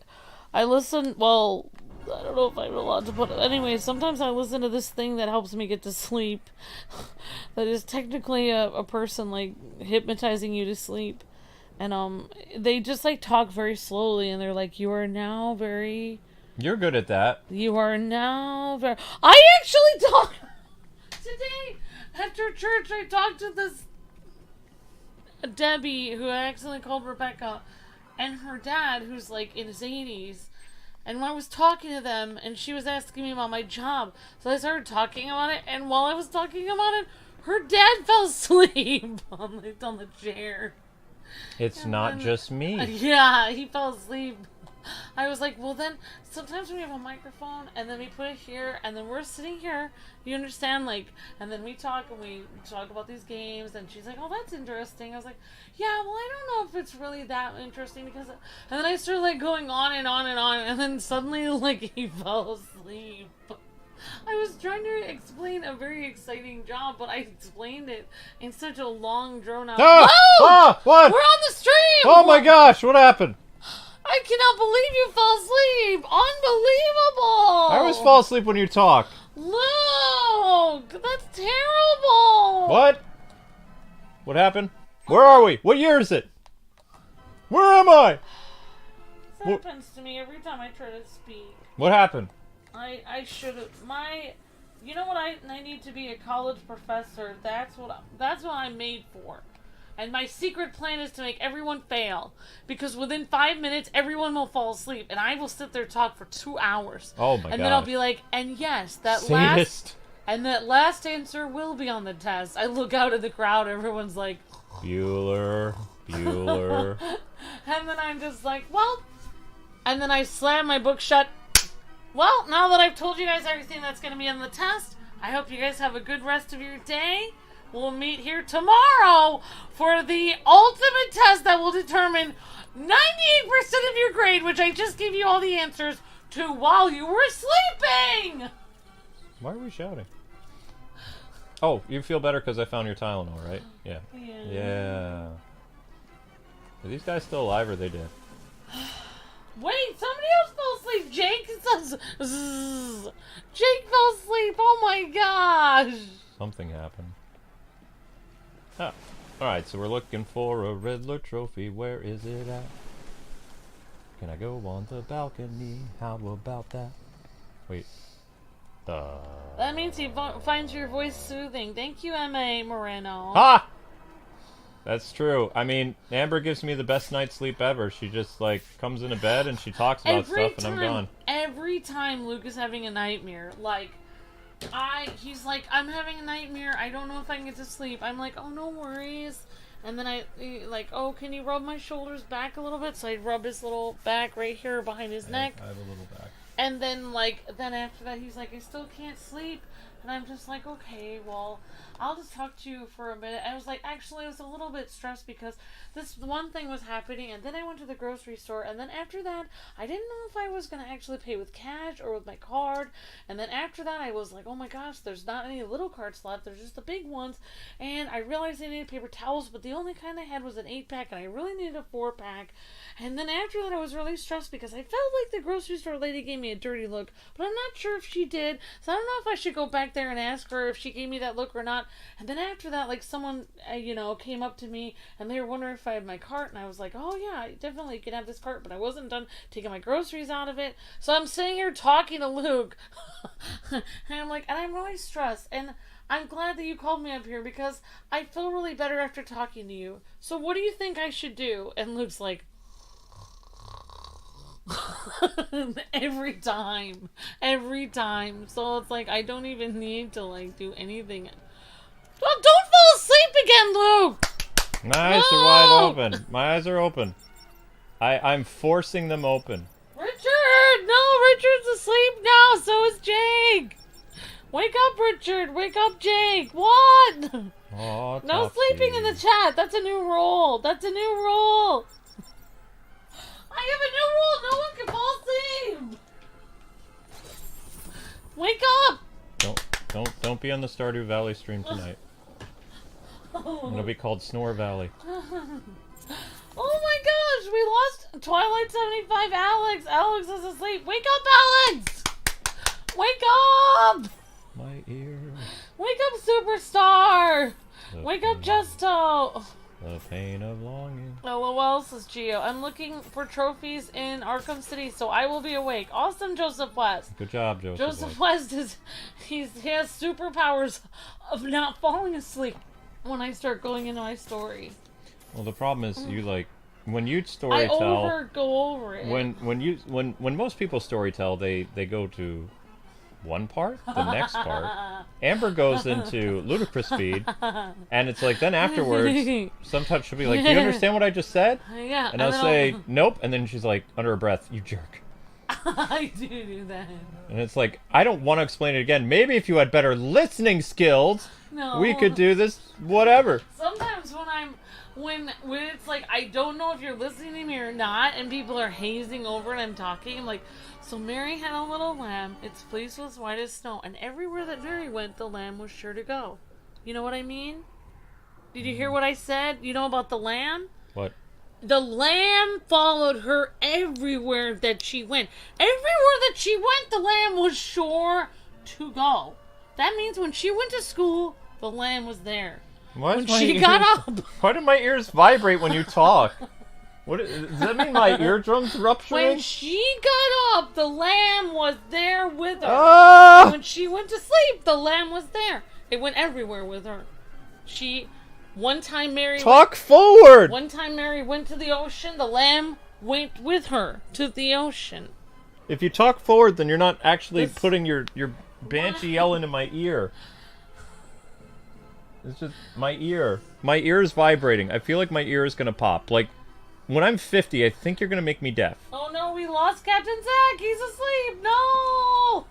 B: I listen. Well, I don't know if I'm allowed to put it. Anyway, sometimes I listen to this thing that helps me get to sleep. That is technically a person like hypnotizing you to sleep, and they just like talk very slowly, and they're like, "You are now very."
A: You're good at that.
B: You are now very. I actually talked today after church. I talked to this Debbie, who I accidentally called Rebecca, and her dad, who's like in his 80s. And when I was talking to them, and she was asking me about my job, so I started talking about it. And while I was talking about it, her dad fell asleep on the chair.
A: It's
B: And
A: not
B: then-
A: just me.
B: Yeah, he fell asleep. I was like, well then, sometimes when we have a microphone, and then we put it here, and then we're sitting here, you understand, like, and then we talk about these games, and she's like, oh, that's interesting. I was like, yeah, well, I don't know if it's really that interesting, because, and then I started, like, going on and on and on, and then suddenly, like, he fell asleep. I was trying to explain a very exciting job, but I explained it in such a long, drawn-out...
A: Ah!
B: Whoa!
A: Ah! What?
B: We're on the stream!
A: Oh my gosh! What happened?
B: I cannot believe you fell asleep! Unbelievable!
A: I always fall asleep when you talk.
B: Look! That's terrible!
A: What? What happened? Where are we? What year is it? Where am I?
B: This happens to me every time I try to speak.
A: What happened?
B: I should have... You know what? I need to be a college professor. That's what I'm made for. And my secret plan is to make everyone fail. Because within 5 minutes, everyone will fall asleep. And I will sit there and talk for 2 hours.
A: Oh my god.
B: And then I'll be like, and yes, that last answer will be on the test. I look out at the crowd, everyone's like...
A: Bueller.
B: And then I'm just like, well... And then I slam my book shut. Well, now that I've told you guys everything that's going to be on the test, I hope you guys have a good rest of your day. We'll meet here tomorrow for the ultimate test that will determine 98% of your grade, which I just gave you all the answers to while you were sleeping!
A: Why are we shouting? Oh, you feel better because I found your Tylenol, right? Yeah. Yeah. Are these guys still alive or are they dead?
B: Wait, somebody else fell asleep. Jake says, zzz. Jake fell asleep. Oh my gosh.
A: Something happened. Ah. Alright, so we're looking for a Riddler trophy. Where is it at? Can I go on the balcony? How about that? Wait.
B: That means he finds your voice soothing. Thank you, M.A. Moreno.
A: Ha! That's true. I mean, Amber gives me the best night's sleep ever. She just, like, comes into bed and she talks about stuff and I'm gone.
B: Every time Luke is having a nightmare, like, he's like, I'm having a nightmare. I don't know if I can get to sleep. I'm like, oh, no worries. And then like, oh, can you rub my shoulders back a little bit? So I rub his little back right here behind his neck.
A: I have a little back.
B: And then, then after that, he's like, I still can't sleep. And I'm just like, okay, well, I'll just talk to you for a minute. I was like, actually, I was a little bit stressed because this one thing was happening, and then I went to the grocery store, and then after that, I didn't know if I was going to actually pay with cash or with my card, and then after that, I was like, oh my gosh, there's not any little cards left, there's just the big ones, and I realized I needed paper towels, but the only kind I had was an 8-pack, and I really needed a 4-pack, and then after that, I was really stressed because I felt like the grocery store lady gave me a dirty look, but I'm not sure if she did, so I don't know if I should go back there and ask her if she gave me that look or not. And then after that, like, someone came up to me and they were wondering if I had my cart, and I was like, oh yeah, I definitely can have this cart, but I wasn't done taking my groceries out of it. So I'm sitting here talking to Luke and I'm like, and I'm really stressed, and I'm glad that you called me up here because I feel really better after talking to you. So what do you think I should do? And Luke's like, every time. So it's like I don't even need to like do anything. Don't fall asleep again, Luke.
A: My eyes are wide open. My eyes are open. I'm forcing them open.
B: Richard, no, Richard's asleep now. So is Jake. Wake up, Richard. Wake up, Jake. What?
A: Oh,
B: no sleeping in the chat. That's a new rule. I have a new rule. No one can fall asleep. Wake up.
A: Don't be on the Stardew Valley stream tonight. It'll be called Snore Valley.
B: Oh my gosh, we lost Twilight 75, Alex. Alex is asleep. Wake up, Alex! Wake up!
A: My ear.
B: Wake up, superstar!
A: The
B: Wake up,
A: pain-
B: Justo!
A: The pain of longing.
B: LOL, says Gio. I'm looking for trophies in Arkham City, so I will be awake. Awesome, Joseph West.
A: Good job, Joseph.
B: Joseph West he has superpowers of not falling asleep when I start going into my story.
A: Well, the problem is you when you
B: I
A: storytell.
B: go over it.
A: When most people storytell, they go to one part, the next part. Amber goes into ludicrous speed, and it's like then afterwards, sometimes she'll be like, "Do you understand what I just said?"
B: Yeah,
A: And I'll say, "Nope," and then she's like, under her breath, "You jerk."
B: I do that.
A: And it's like, I don't want to explain it again. Maybe if you had better listening skills,
B: No.
A: we could do this. Whatever.
B: Sometimes when it's like I don't know if you're listening to me or not, and people are hazing over and I'm talking, I'm like, so Mary had a little lamb, its fleece was white as snow, and everywhere that Mary went, the lamb was sure to go. You know what I mean? Did you hear what I said? You know about the lamb?
A: What?
B: The lamb followed her everywhere that she went. Everywhere that she went, the lamb was sure to go. That means when she went to school, the lamb was there. When she got up.
A: Why do my ears vibrate when you talk? What does that mean? My eardrums rupturing?
B: When she got up, the lamb was there with her.
A: Ah!
B: When she went to sleep, the lamb was there. It went everywhere with her. One time Mary
A: forward.
B: One time Mary went to the ocean, the lamb went with her to the ocean.
A: If you talk forward, then you're not actually putting your banshee yell into my ear. It's just my ear. My ear is vibrating. I feel like my ear is gonna pop. Like when I'm 50, I think you're gonna make me deaf.
B: Oh no, we lost Captain Zack. He's asleep. No,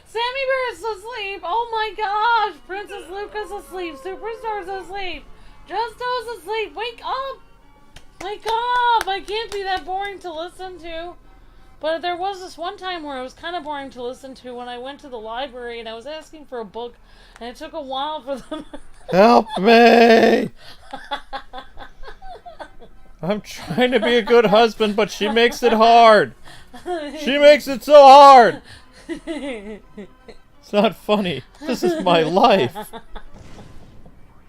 B: Sammy Bear's asleep. Oh my gosh, Princess Luca's asleep. Superstar's asleep. Justo's asleep. Wake up! Wake up! I can't be that boring to listen to. But there was this one time where it was kind of boring to listen to when I went to the library and I was asking for a book, and it took a while for them.
A: Help me! I'm trying to be a good husband, but she makes it hard. She makes it so hard. It's not funny. This is my life.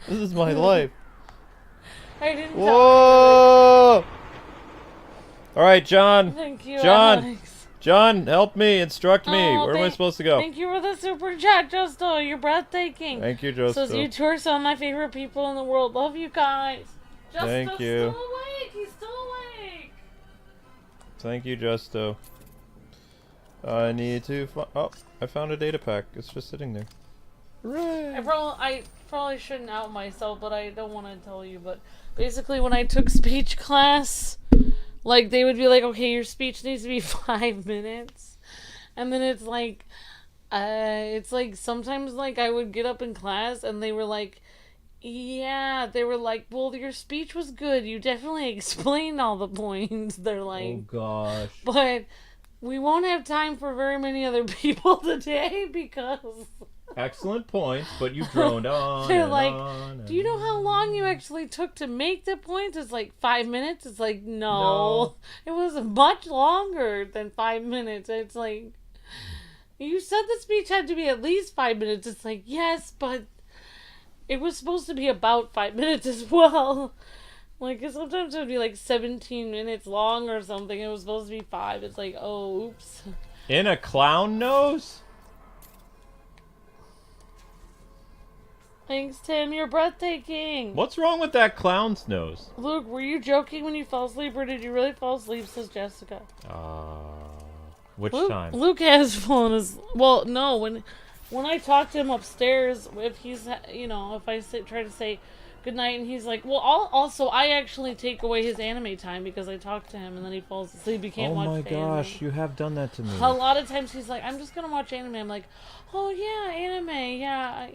A: This is my life.
B: I didn't
A: Whoa! All right, John.
B: Thank you,
A: John.
B: Alex.
A: John, help me. Instruct me.
B: Oh,
A: Where am I supposed to go?
B: Thank you for the super chat, Justo. You're breathtaking.
A: Thank you, Justo.
B: So you two are some of my favorite people in the world. Love you guys. Justo's
A: Thank you.
B: still awake. He's still awake.
A: Thank you, Justo. I need to. Oh, I found a data pack. It's just sitting there. Hooray!
B: I probably shouldn't out myself, but I don't want to tell you. But basically, when I took speech class, like they would be like, "Okay, your speech needs to be 5 minutes," and then it's like sometimes like I would get up in class and they were like, "Yeah," they were like, "Well, your speech was good. You definitely explained all the points." They're like,
A: Oh gosh.
B: "But we won't have time for very many other people today because."
A: Excellent points, but you droned on.
B: They're
A: and
B: like,
A: on
B: "Do you know how
A: on.
B: long you actually took to make the points?" It's like 5 minutes. It's like, no.
A: No.
B: It was much longer than 5 minutes. It's like, you said the speech had to be at least 5 minutes. It's like, yes, but it was supposed to be about 5 minutes as well. Like, sometimes it would be like 17 minutes long or something. It was supposed to be 5. It's like, oh, oops.
A: In a clown nose?
B: Thanks, Tim. You're breathtaking.
A: What's wrong with that clown's nose?
B: Luke, were you joking when you fell asleep, or did you really fall asleep, says Jessica.
A: Which
B: Luke,
A: time?
B: Luke has fallen asleep. Well, no, when I talk to him upstairs, if he's, if I try to say goodnight and he's like, well, I actually take away his anime time because I talk to him and then he falls asleep. He can't watch anime.
A: Oh my gosh, you have done that to me.
B: A lot of times he's like, I'm just going to watch anime. I'm like, oh yeah, anime, yeah,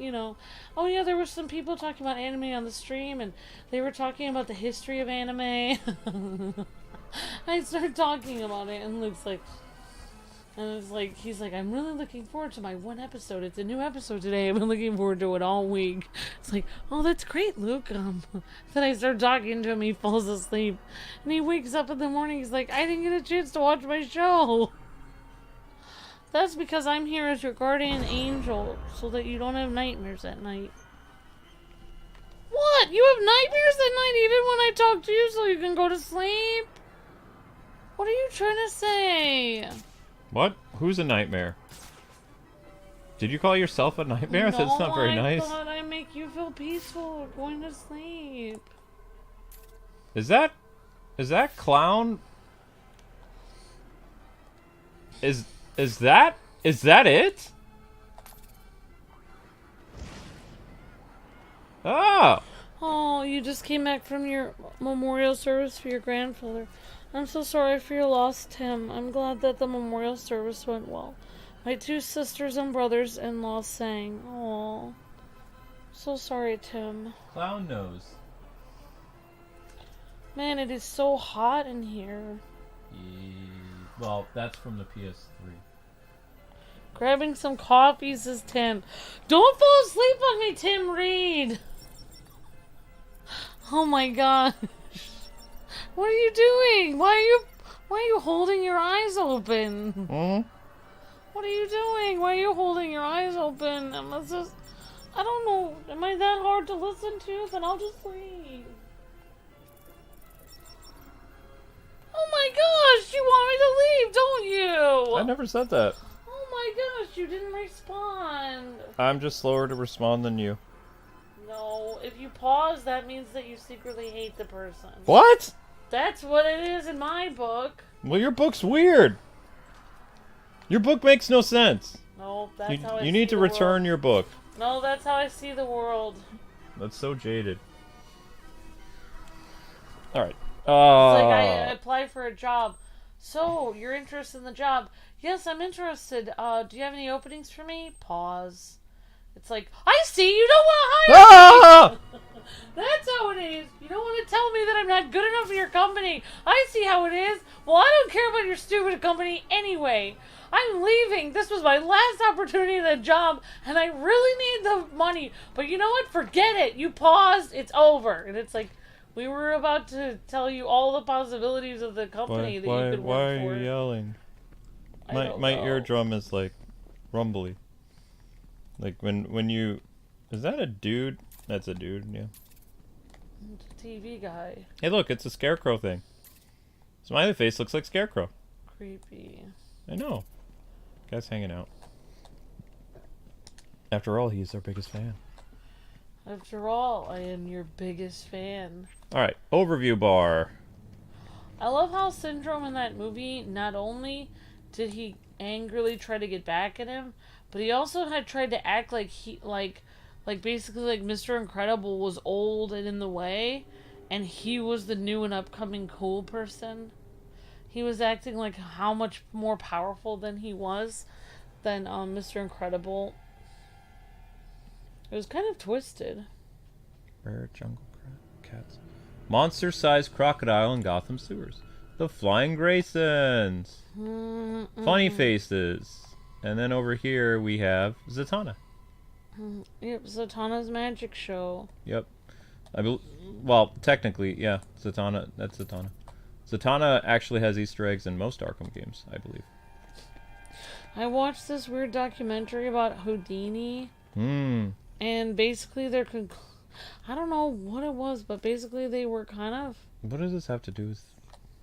B: oh yeah, there were some people talking about anime on the stream and they were talking about the history of anime. I start talking about it and Luke's like, And it's like, he's like, I'm really looking forward to my one episode. It's a new episode today. I've been looking forward to it all week. It's like, oh, that's great, Luke. Then I start talking to him. He falls asleep. And he wakes up in the morning. He's like, I didn't get a chance to watch my show. That's because I'm here as your guardian angel, so that you don't have nightmares at night. What? You have nightmares at night even when I talk to you so you can go to sleep? What are you trying to say?
A: What? Who's a nightmare? Did you call yourself a nightmare?
B: No,
A: That's not very nice.
B: I thought I make you feel peaceful going to sleep.
A: Is that clown? Is that it? Oh.
B: Oh, you just came back from your memorial service for your grandfather. I'm so sorry for your loss, Tim. I'm glad that the memorial service went well. My 2 sisters and brothers-in-law sang. Oh, so sorry, Tim.
A: Clown nose.
B: Man, it is so hot in here.
A: Well, that's from the PS3.
B: Grabbing some coffee, says Tim. Don't fall asleep on me, Tim Reed. Oh my god. What are you doing? Why are you holding your eyes open?
A: Hmm?
B: What are you doing? Why are you holding your eyes open? I don't know. Am I that hard to listen to? Then I'll just leave. Oh my gosh, you want me to leave, don't you?
A: I never said that.
B: Oh my gosh, you didn't respond.
A: I'm just slower to respond than you.
B: No, if you pause, that means that you secretly hate the person.
A: What?
B: That's what it is in my book.
A: Well, your book's weird. Your book makes no sense.
B: No, that's how I see
A: You need to
B: the
A: return
B: world.
A: your book.
B: No, that's how I see the world.
A: That's so jaded. Alright.
B: It's like I apply for a job. So, you're interested in the job? Yes, I'm interested. Do you have any openings for me? Pause. It's like, I see you don't want to hire me!
A: Ah!
B: That's how it is. You don't want to tell me that I'm not good enough for your company. I see how it is. Well, I don't care about your stupid company anyway. I'm leaving. This was my last opportunity at a job, and I really need the money. But you know what? Forget it. You paused. It's over. And it's like, we were about to tell you all the possibilities of the company that you could work for.
A: Why are you yelling?
B: I
A: My
B: don't know.
A: eardrum is like rumbly. Like when you... Is that a dude? That's a dude, yeah.
B: It's a TV guy.
A: Hey look, it's a scarecrow thing. Smiley face looks like Scarecrow.
B: Creepy.
A: I know. Guy's hanging out. After all, he's our biggest fan.
B: After all, I am your biggest fan.
A: Alright, overview bar.
B: I love how Syndrome in that movie, not only did he angrily try to get back at him, but he also had tried to act like basically like Mr. Incredible was old and in the way, and he was the new and upcoming cool person. He was acting like how much more powerful than he was than Mr. Incredible. It was kind of twisted.
A: Rare jungle cats. Monster-sized crocodile in Gotham sewers. The Flying Graysons. Funny faces. And then over here we have Zatanna.
B: Yep, Zatanna's magic show.
A: Yep. Well, technically, yeah. Zatanna. That's Zatanna. Zatanna actually has Easter eggs in most Arkham games, I believe.
B: I watched this weird documentary about Houdini. And basically I don't know what it was, but basically they were kind of...
A: What does this have to do with...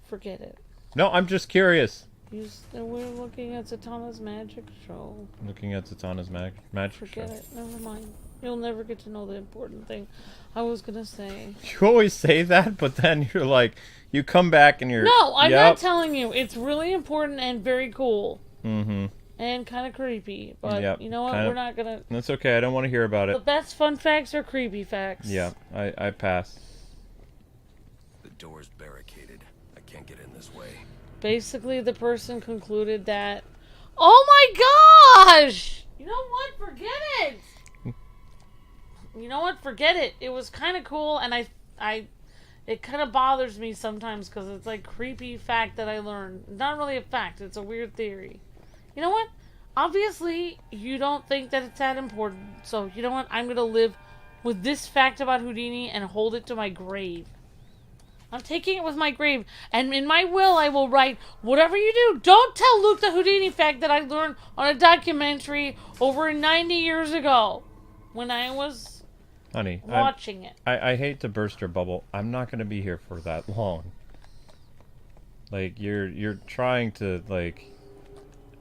B: Forget it.
A: No, I'm just curious.
B: We're looking at Zatanna's magic show.
A: Looking at Zatanna's magic
B: Forget
A: show.
B: it. Never mind. You'll never get to know the important thing I was gonna say.
A: You always say that, but then you're like... You come back and you're...
B: No, I'm
A: yep.
B: not telling you. It's really important and very cool.
A: Mm-hmm.
B: And kind of creepy. But
A: Yep,
B: you know what? We're not gonna...
A: That's okay. I don't want to hear about
B: The
A: it.
B: best fun facts are creepy facts.
A: Yeah, I pass.
D: The door's barricaded. I can't get in this way.
B: Basically, the person concluded that... Oh my gosh! You know what? Forget it! You know what? Forget it. It was kind of cool, and it kind of bothers me sometimes because it's like creepy fact that I learned. Not really a fact. It's a weird theory. You know what? Obviously, you don't think that it's that important. So, you know what? I'm going to live with this fact about Houdini and hold it to my grave. I'm taking it with my grave. And in my will, I will write, whatever you do, don't tell Luke the Houdini fact that I learned on a documentary over 90 years ago when I was
A: Honey,
B: watching it.
A: I hate to burst your bubble. I'm not going to be here for that long. Like, you're trying to, like,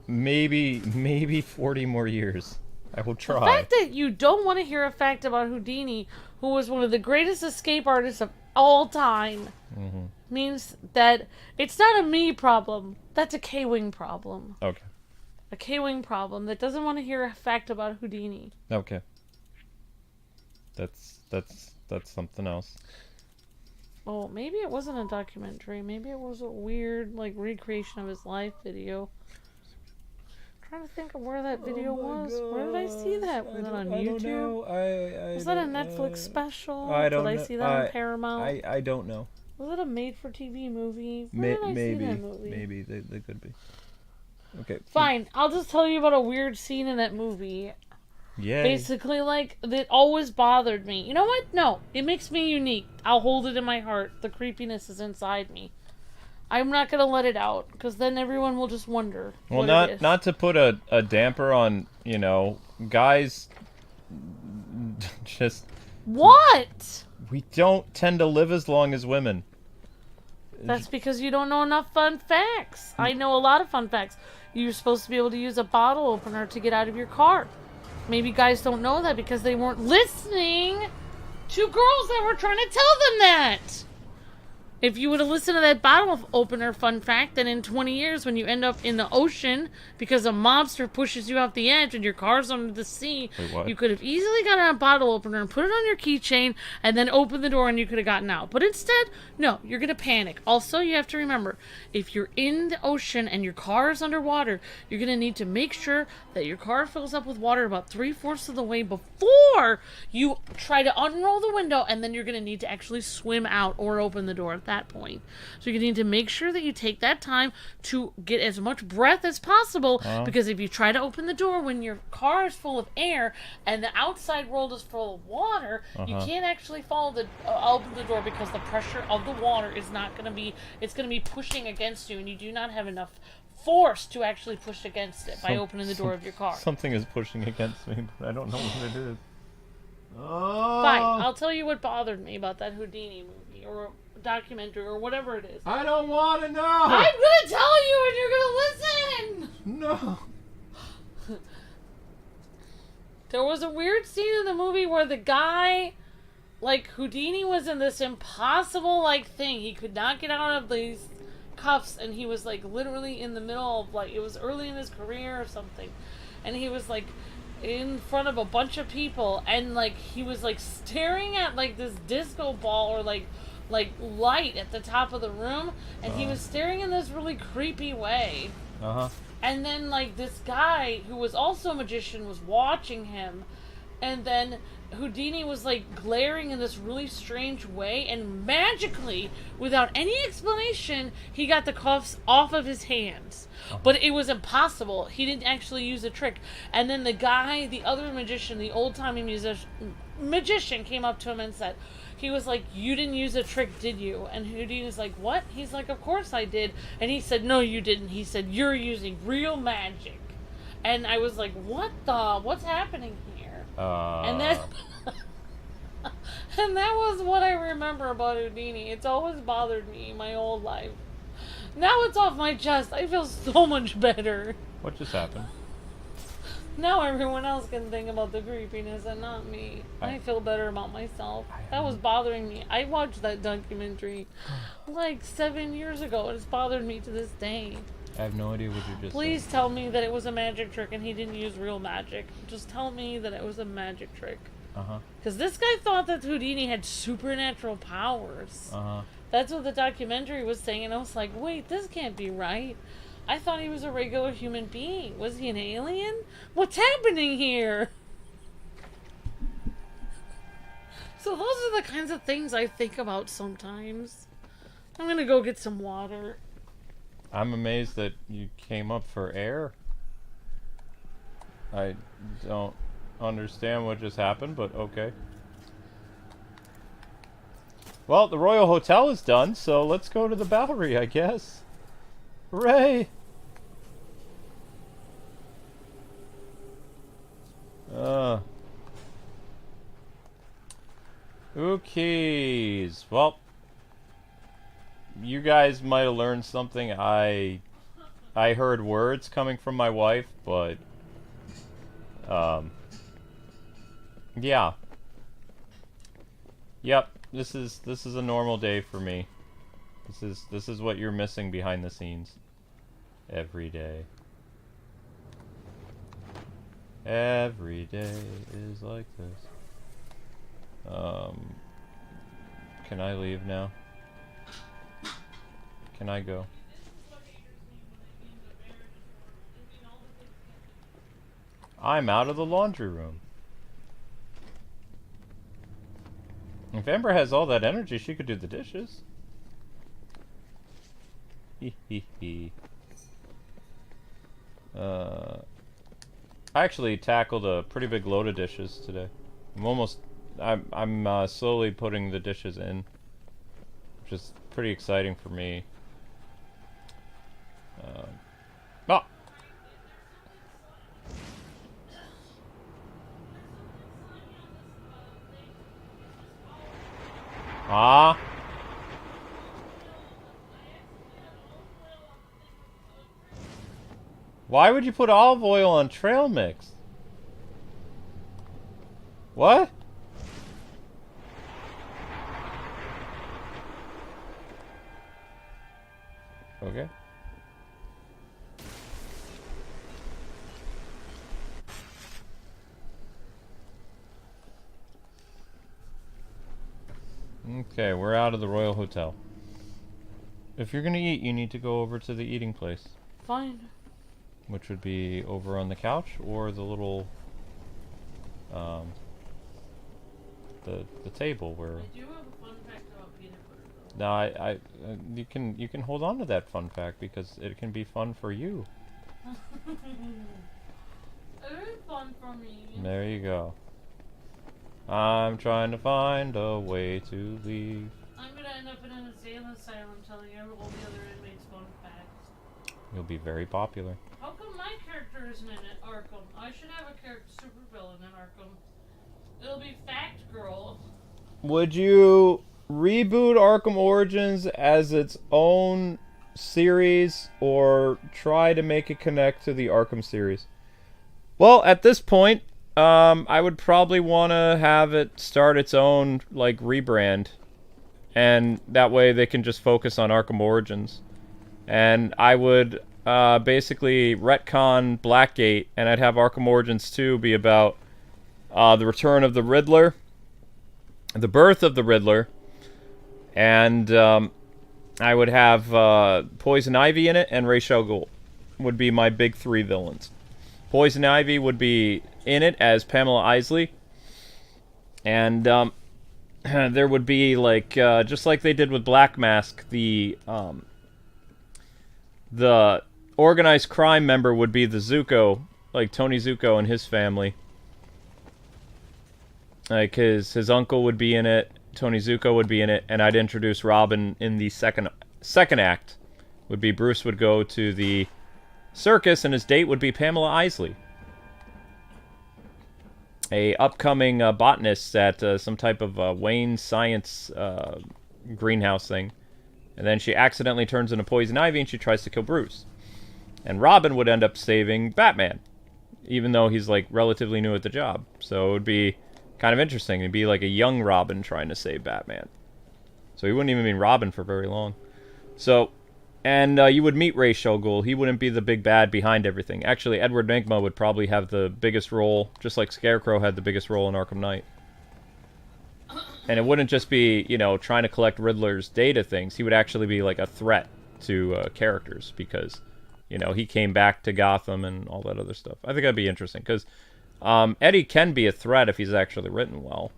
A: maybe 40 more years. I will try.
B: The fact that you don't want to hear a fact about Houdini, who was one of the greatest escape artists of all time, means that it's not a me problem. That's a K-Wing problem.
A: Okay.
B: A K-Wing problem that doesn't want to hear a fact about Houdini.
A: Okay. That's something else.
B: Oh, maybe it wasn't a documentary. Maybe it was a weird, like, recreation of his life video. I'm trying to think of where that video was. Where did I see that? Was it on YouTube? Was that a Netflix special?
A: I don't know.
B: Did I see that on Paramount?
A: I don't know.
B: Was it a made-for-TV movie? Where did I see that movie?
A: Maybe they could be. Okay.
B: Fine, I'll just tell you about a weird scene in that movie.
A: Yeah.
B: Basically, like, that always bothered me. You know what? No, it makes me unique. I'll hold it in my heart. The creepiness is inside me. I'm not gonna let it out, because then everyone will just wonder.
A: Well,
B: what it is.
A: not to put a damper on, you know, guys. Just
B: What?
A: we don't tend to live as long as women.
B: That's because you don't know enough fun facts. I know a lot of fun facts. You're supposed to be able to use a bottle opener to get out of your car. Maybe guys don't know that because they weren't listening to girls that were trying to tell them that. If you would have listened to that bottle opener fun fact, then in 20 years when you end up in the ocean because a mobster pushes you off the edge and your car's under the sea,
A: Wait, what?
B: you could have easily gotten a bottle opener and put it on your keychain and then opened the door and you could have gotten out. But instead, no, you're going to panic. Also, you have to remember, if you're in the ocean and your car is underwater, you're going to need to make sure that your car fills up with water about 3/4 of the way before you try to unroll the window, and then you're going to need to actually swim out or open the door at that point. So you need to make sure that you take that time to get as much breath as possible, because if you try to open the door when your car is full of air and the outside world is full of water, you can't actually open the door because the pressure of the water is not going to be, it's going to be pushing against you, and you do not have enough force to actually push against it by opening the door of your car.
A: Something is pushing against me, but I don't know what it is.
B: Fine, I'll tell you what bothered me about that Houdini movie or documentary or whatever it is.
A: I don't want to know.
B: I'm gonna tell you and you're gonna listen.
A: No.
B: There was a weird scene in the movie where the guy, like, Houdini was in this impossible, like, thing. He could not get out of these cuffs, and he was, like, literally in the middle of, like, it was early in his career or something, and he was, like, in front of a bunch of people, and, like, he was, like, staring at, like, this disco ball or, like light at the top of the room, and he was staring in this really creepy way. And then, like, this guy who was also a magician was watching him, and then Houdini was, like, glaring in this really strange way, and magically, without any explanation, he got the cuffs off of his hands. But it was impossible. He didn't actually use a trick. And then the guy, the other magician, the old-timey magician came up to him and said, he was like, "You didn't use a trick, did you?" And Houdini's like, "What?" He's like, "Of course I did." And he said, "No, you didn't." He said, "You're using real magic." And I was like, what's happening here? And then and that was what I remember about Houdini. It's always bothered me my whole life. Now it's off my chest. I feel so much better.
A: What just happened?
B: Now everyone else can think about the creepiness and not me. I feel better about myself. That was bothering me. I watched that documentary like 7 years ago, and it's bothered me to this day.
A: I have no idea what you just
B: Please
A: said.
B: tell me that it was a magic trick and he didn't use real magic. Just tell me that it was a magic trick. Because this guy thought that Houdini had supernatural powers. That's what the documentary was saying, and I was like, wait, this can't be right. I thought he was a regular human being. Was he an alien? What's happening here? So those are the kinds of things I think about sometimes. I'm gonna go get some water.
A: I'm amazed that you came up for air. I don't understand what just happened, but okay. Well, the Royal Hotel is done, so let's go to the Bowery, I guess. Hooray! Ookies. Well, you guys might have learned something. I heard words coming from my wife, but yeah. Yep, this is a normal day for me. This is what you're missing behind the scenes every day. Every day is like this. Can I leave now? Can I go? I'm out of the laundry room. If Amber has all that energy, she could do the dishes. Hee hee hee. I actually tackled a pretty big load of dishes today. I'm slowly putting the dishes in, which is pretty exciting for me. Oh! Ah! Why would you put olive oil on trail mix? What? Okay. Okay, we're out of the Royal Hotel. If you're gonna eat, you need to go over to the eating place.
B: Fine.
A: Which would be over on the couch or the little, the table where.
B: I do have a fun fact about peanut butter, though.
A: No, you can hold on to that fun fact because it can be fun for you.
B: It is fun for me.
A: There you go. I'm trying to find a way to leave.
B: I'm gonna end up in an insane asylum telling all the other inmates fun facts.
A: You'll be very popular.
B: How come my character isn't in it, Arkham? I should have a character supervillain in Arkham. It'll be Fact Girl.
A: Would you reboot Arkham Origins as its own series or try to make it connect to the Arkham series? Well, at this point, I would probably want to have it start its own, like, rebrand. And that way they can just focus on Arkham Origins. And I would basically retcon Blackgate, and I'd have Arkham Origins 2 be about the return of the Riddler, the birth of the Riddler, and I would have Poison Ivy in it, and Ra's al Ghul would be my big three villains. Poison Ivy would be in it as Pamela Isley, and there would be, like, just like they did with Black Mask, the organized crime member would be the Zuko, like Tony Zuko and his family. Like, his uncle would be in it, Tony Zuko would be in it, and I'd introduce Robin in the second act. Would be Bruce would go to the circus, and his date would be Pamela Isley, a upcoming botanist at some type of Wayne science greenhouse thing. And then she accidentally turns into Poison Ivy, and she tries to kill Bruce. And Robin would end up saving Batman, even though he's, like, relatively new at the job. So it would be kind of interesting. It'd be like a young Robin trying to save Batman. So he wouldn't even be Robin for very long. So, and you would meet Ra's al Ghul. He wouldn't be the big bad behind everything. Actually, Edward Nygma would probably have the biggest role, just like Scarecrow had the biggest role in Arkham Knight. And it wouldn't just be, you know, trying to collect Riddler's data things. He would actually be like a threat to characters because, you know, he came back to Gotham and all that other stuff. I think that'd be interesting because Eddie can be a threat if he's actually written well.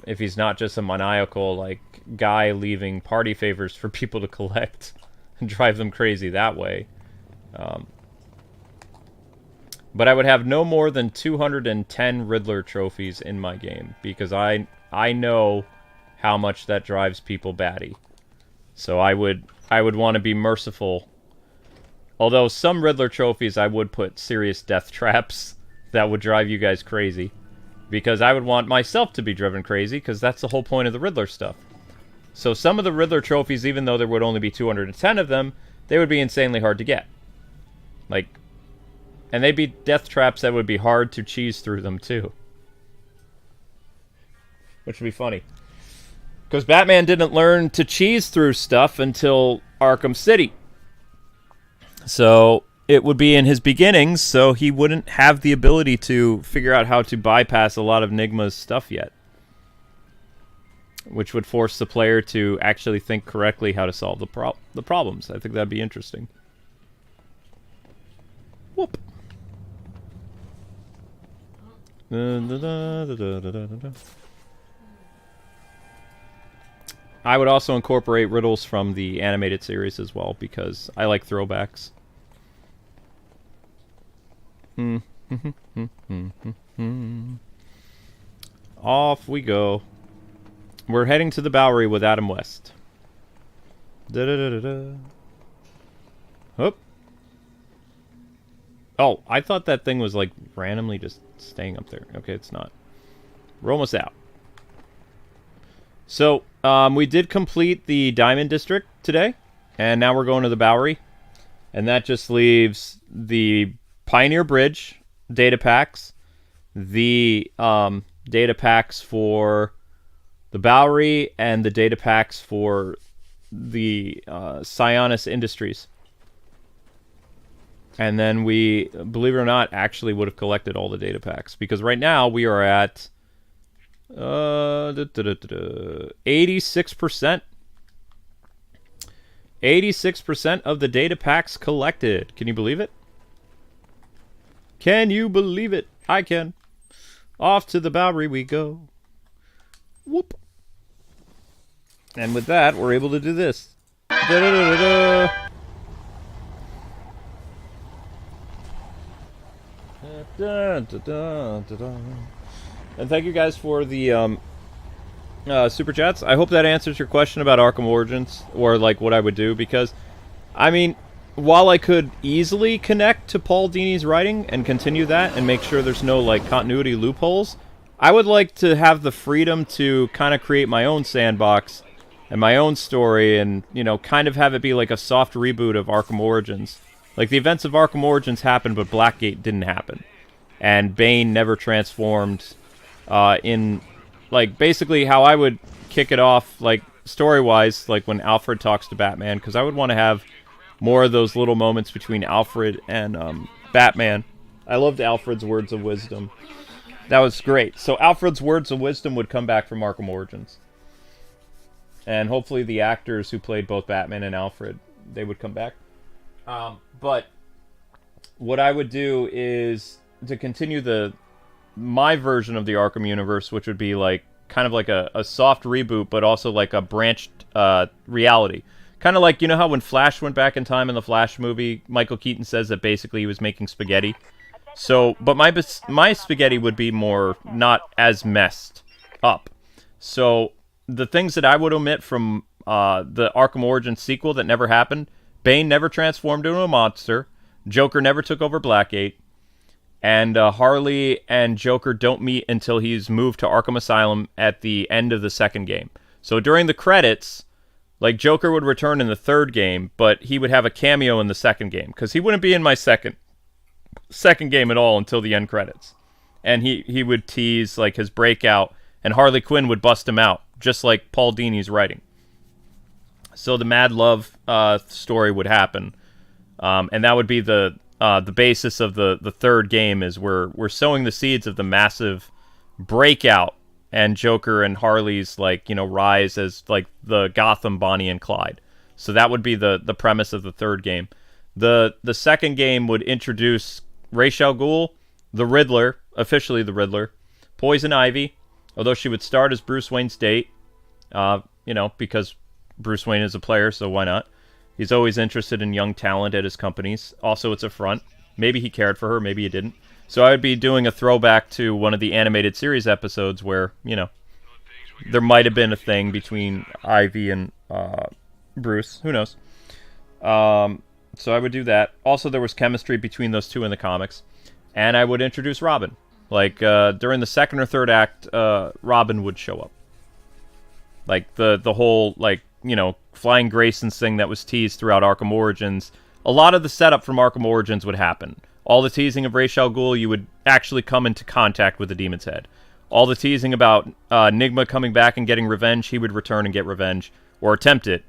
A: If he's not just a maniacal, like, guy leaving party favors for people to collect and drive them crazy that way. But I would have no more than 210 Riddler trophies in my game, because I know how much that drives people batty. So I would want to be merciful. Although some Riddler trophies I would put serious death traps that would drive you guys crazy. Because I would want myself to be driven crazy, because that's the whole point of the Riddler stuff. So some of the Riddler trophies, even though there would only be 210 of them, they would be insanely hard to get. Like, and they'd be death traps that would be hard to cheese through them, too. Which would be funny. Because Batman didn't learn to cheese through stuff until Arkham City. So it would be in his beginnings, so he wouldn't have the ability to figure out how to bypass a lot of Nigma's stuff yet. Which would force the player to actually think correctly how to solve the problems. I think that'd be interesting. Whoop. I would also incorporate riddles from the animated series as well, because I like throwbacks. Off we go. We're heading to the Bowery with Adam West. Oop. Oh, I thought that thing was like randomly just staying up there. Okay, it's not. We're almost out. So, we did complete the Diamond District today, and now we're going to the Bowery. And that just leaves the Pioneer Bridge data packs, the data packs for the Bowery, and the data packs for the Sionis Industries. And then we, believe it or not, actually would have collected all the data packs. Because right now we are at 86%. 86% of the data packs collected. Can you believe it? Can you believe it? I can. Off to the Bowery we go. Whoop. And with that, we're able to do this. Da-da-da-da-da. Da, da, da, da, da. And thank you guys for the super chats. I hope that answers your question about Arkham Origins, or like what I would do, because I mean, while I could easily connect to Paul Dini's writing and continue that and make sure there's no like continuity loopholes, I would like to have the freedom to kind of create my own sandbox and my own story, and you know, kind of have it be like a soft reboot of Arkham Origins. Like the events of Arkham Origins happened, but Blackgate didn't happen. And Bane never transformed in, like, basically how I would kick it off, like, story-wise, like when Alfred talks to Batman, because I would want to have more of those little moments between Alfred and Batman. I loved Alfred's words of wisdom. That was great. So Alfred's words of wisdom would come back from Arkham Origins. And hopefully the actors who played both Batman and Alfred, they would come back. But what I would do is to continue my version of the Arkham universe, which would be like kind of like a soft reboot, but also like a branched reality. Kind of like, you know how when Flash went back in time in the Flash movie, Michael Keaton says that basically he was making spaghetti. So, but my spaghetti would be more not as messed up. So the things that I would omit from the Arkham Origins sequel that never happened: Bane never transformed into a monster, Joker never took over Blackgate, and Harley and Joker don't meet until he's moved to Arkham Asylum at the end of the second game. So during the credits, like, Joker would return in the third game, but he would have a cameo in the second game, because he wouldn't be in my second game at all until the end credits. And he would tease, like, his breakout, and Harley Quinn would bust him out, just like Paul Dini's writing. So the Mad Love story would happen, and that would be the basis of the third game. Is we're sowing the seeds of the massive breakout and Joker and Harley's, like, you know, rise as like the Gotham Bonnie and Clyde. So that would be the premise of the third game. The second game would introduce Ra's al Ghul, the Riddler, officially the Riddler, Poison Ivy, although she would start as Bruce Wayne's date, you know, because Bruce Wayne is a player, so why not? He's always interested in young talent at his companies. Also, it's a front. Maybe he cared for her, maybe he didn't. So I would be doing a throwback to one of the animated series episodes where, you know, there might have been a thing between Ivy and Bruce. Who knows? So I would do that. Also, there was chemistry between those two in the comics. And I would introduce Robin. Like, during the second or third act, Robin would show up. Like, the whole, like, you know, Flying Grayson's thing that was teased throughout Arkham Origins. A lot of the setup from Arkham Origins would happen. All the teasing of Ra's al Ghul, you would actually come into contact with the Demon's Head. All the teasing about Nigma coming back and getting revenge, he would return and get revenge. Or attempt it.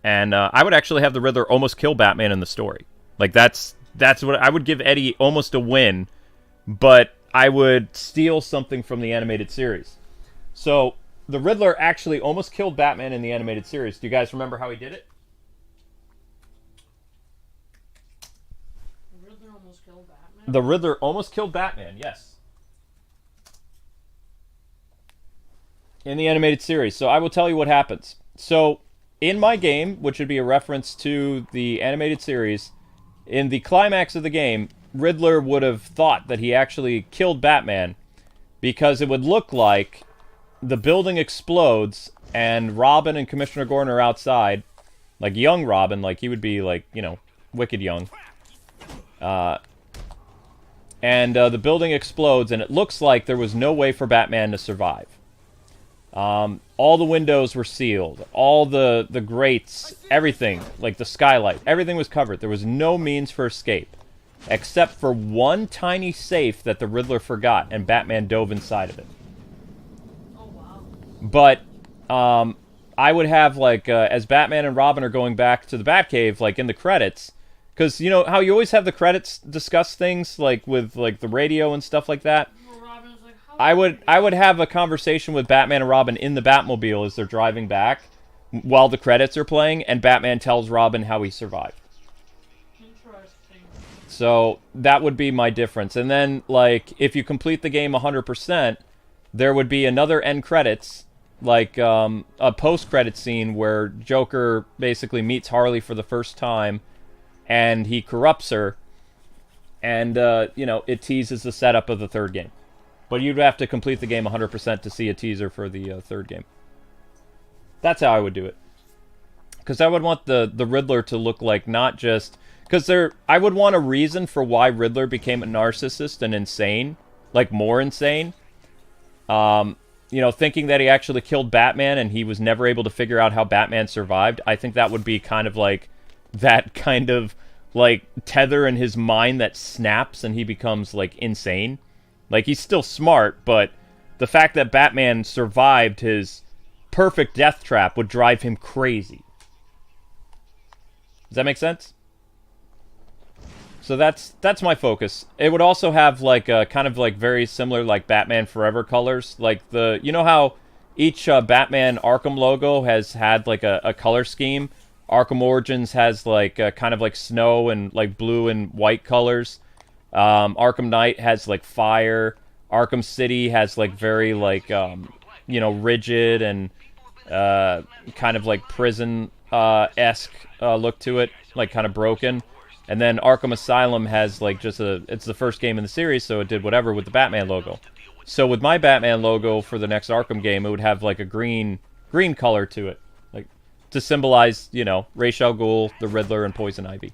A: And I would actually have the Riddler almost kill Batman in the story. Like, that's what I would give Eddie almost a win, but I would steal something from the animated series. So, the Riddler actually almost killed Batman in the animated series. Do you guys remember how he did it?
B: The Riddler almost killed Batman?
A: The Riddler almost killed Batman, yes. In the animated series. So, I will tell you what happens. So, in my game, which would be a reference to the animated series, in the climax of the game, Riddler would have thought that he actually killed Batman because it would look like the building explodes and Robin and Commissioner Gordon are outside, like young Robin, like he would be like, you know, wicked young. And the building explodes and it looks like there was no way for Batman to survive. All the windows were sealed, all the grates, everything, like the skylight, everything was covered. There was no means for escape, except for one tiny safe that the Riddler forgot, and Batman dove inside of it.
B: Oh, wow.
A: But, I would have, like, as Batman and Robin are going back to the Batcave, like, in the credits, because, you know, how you always have the credits discuss things, like, with, like, the radio and stuff like that? I would have a conversation with Batman and Robin in the Batmobile as they're driving back while the credits are playing, and Batman tells Robin how he survived.
B: Interesting.
A: So that would be my difference. And then, like, if you complete the game 100%, there would be another end credits, like a post-credit scene where Joker basically meets Harley for the first time, and he corrupts her, and, you know, it teases the setup of the third game. But you'd have to complete the game 100% to see a teaser for the third game. That's how I would do it. Because I would want the Riddler to look like not just... Because I would want a reason for why Riddler became a narcissist and insane. Like, more insane. You know, thinking that he actually killed Batman and he was never able to figure out how Batman survived. I think that would be kind of like... That kind of, like, tether in his mind that snaps and he becomes, like, insane. Like, he's still smart, but the fact that Batman survived his perfect death trap would drive him crazy. Does that make sense? So that's my focus. It would also have, like, a kind of, like, very similar, like, Batman Forever colors. Like, you know how each Batman Arkham logo has had, like, a color scheme? Arkham Origins has, like, kind of, like, snow and, like, blue and white colors. Arkham Knight has, like, fire. Arkham City has, like, very, like, you know, rigid and kind of, like, prison-esque look to it. Like, kind of broken. And then Arkham Asylum has, like, just it's the first game in the series, so it did whatever with the Batman logo. So with my Batman logo for the next Arkham game, it would have, like, a green color to it. Like, to symbolize, you know, Ra's al Ghul, the Riddler, and Poison Ivy.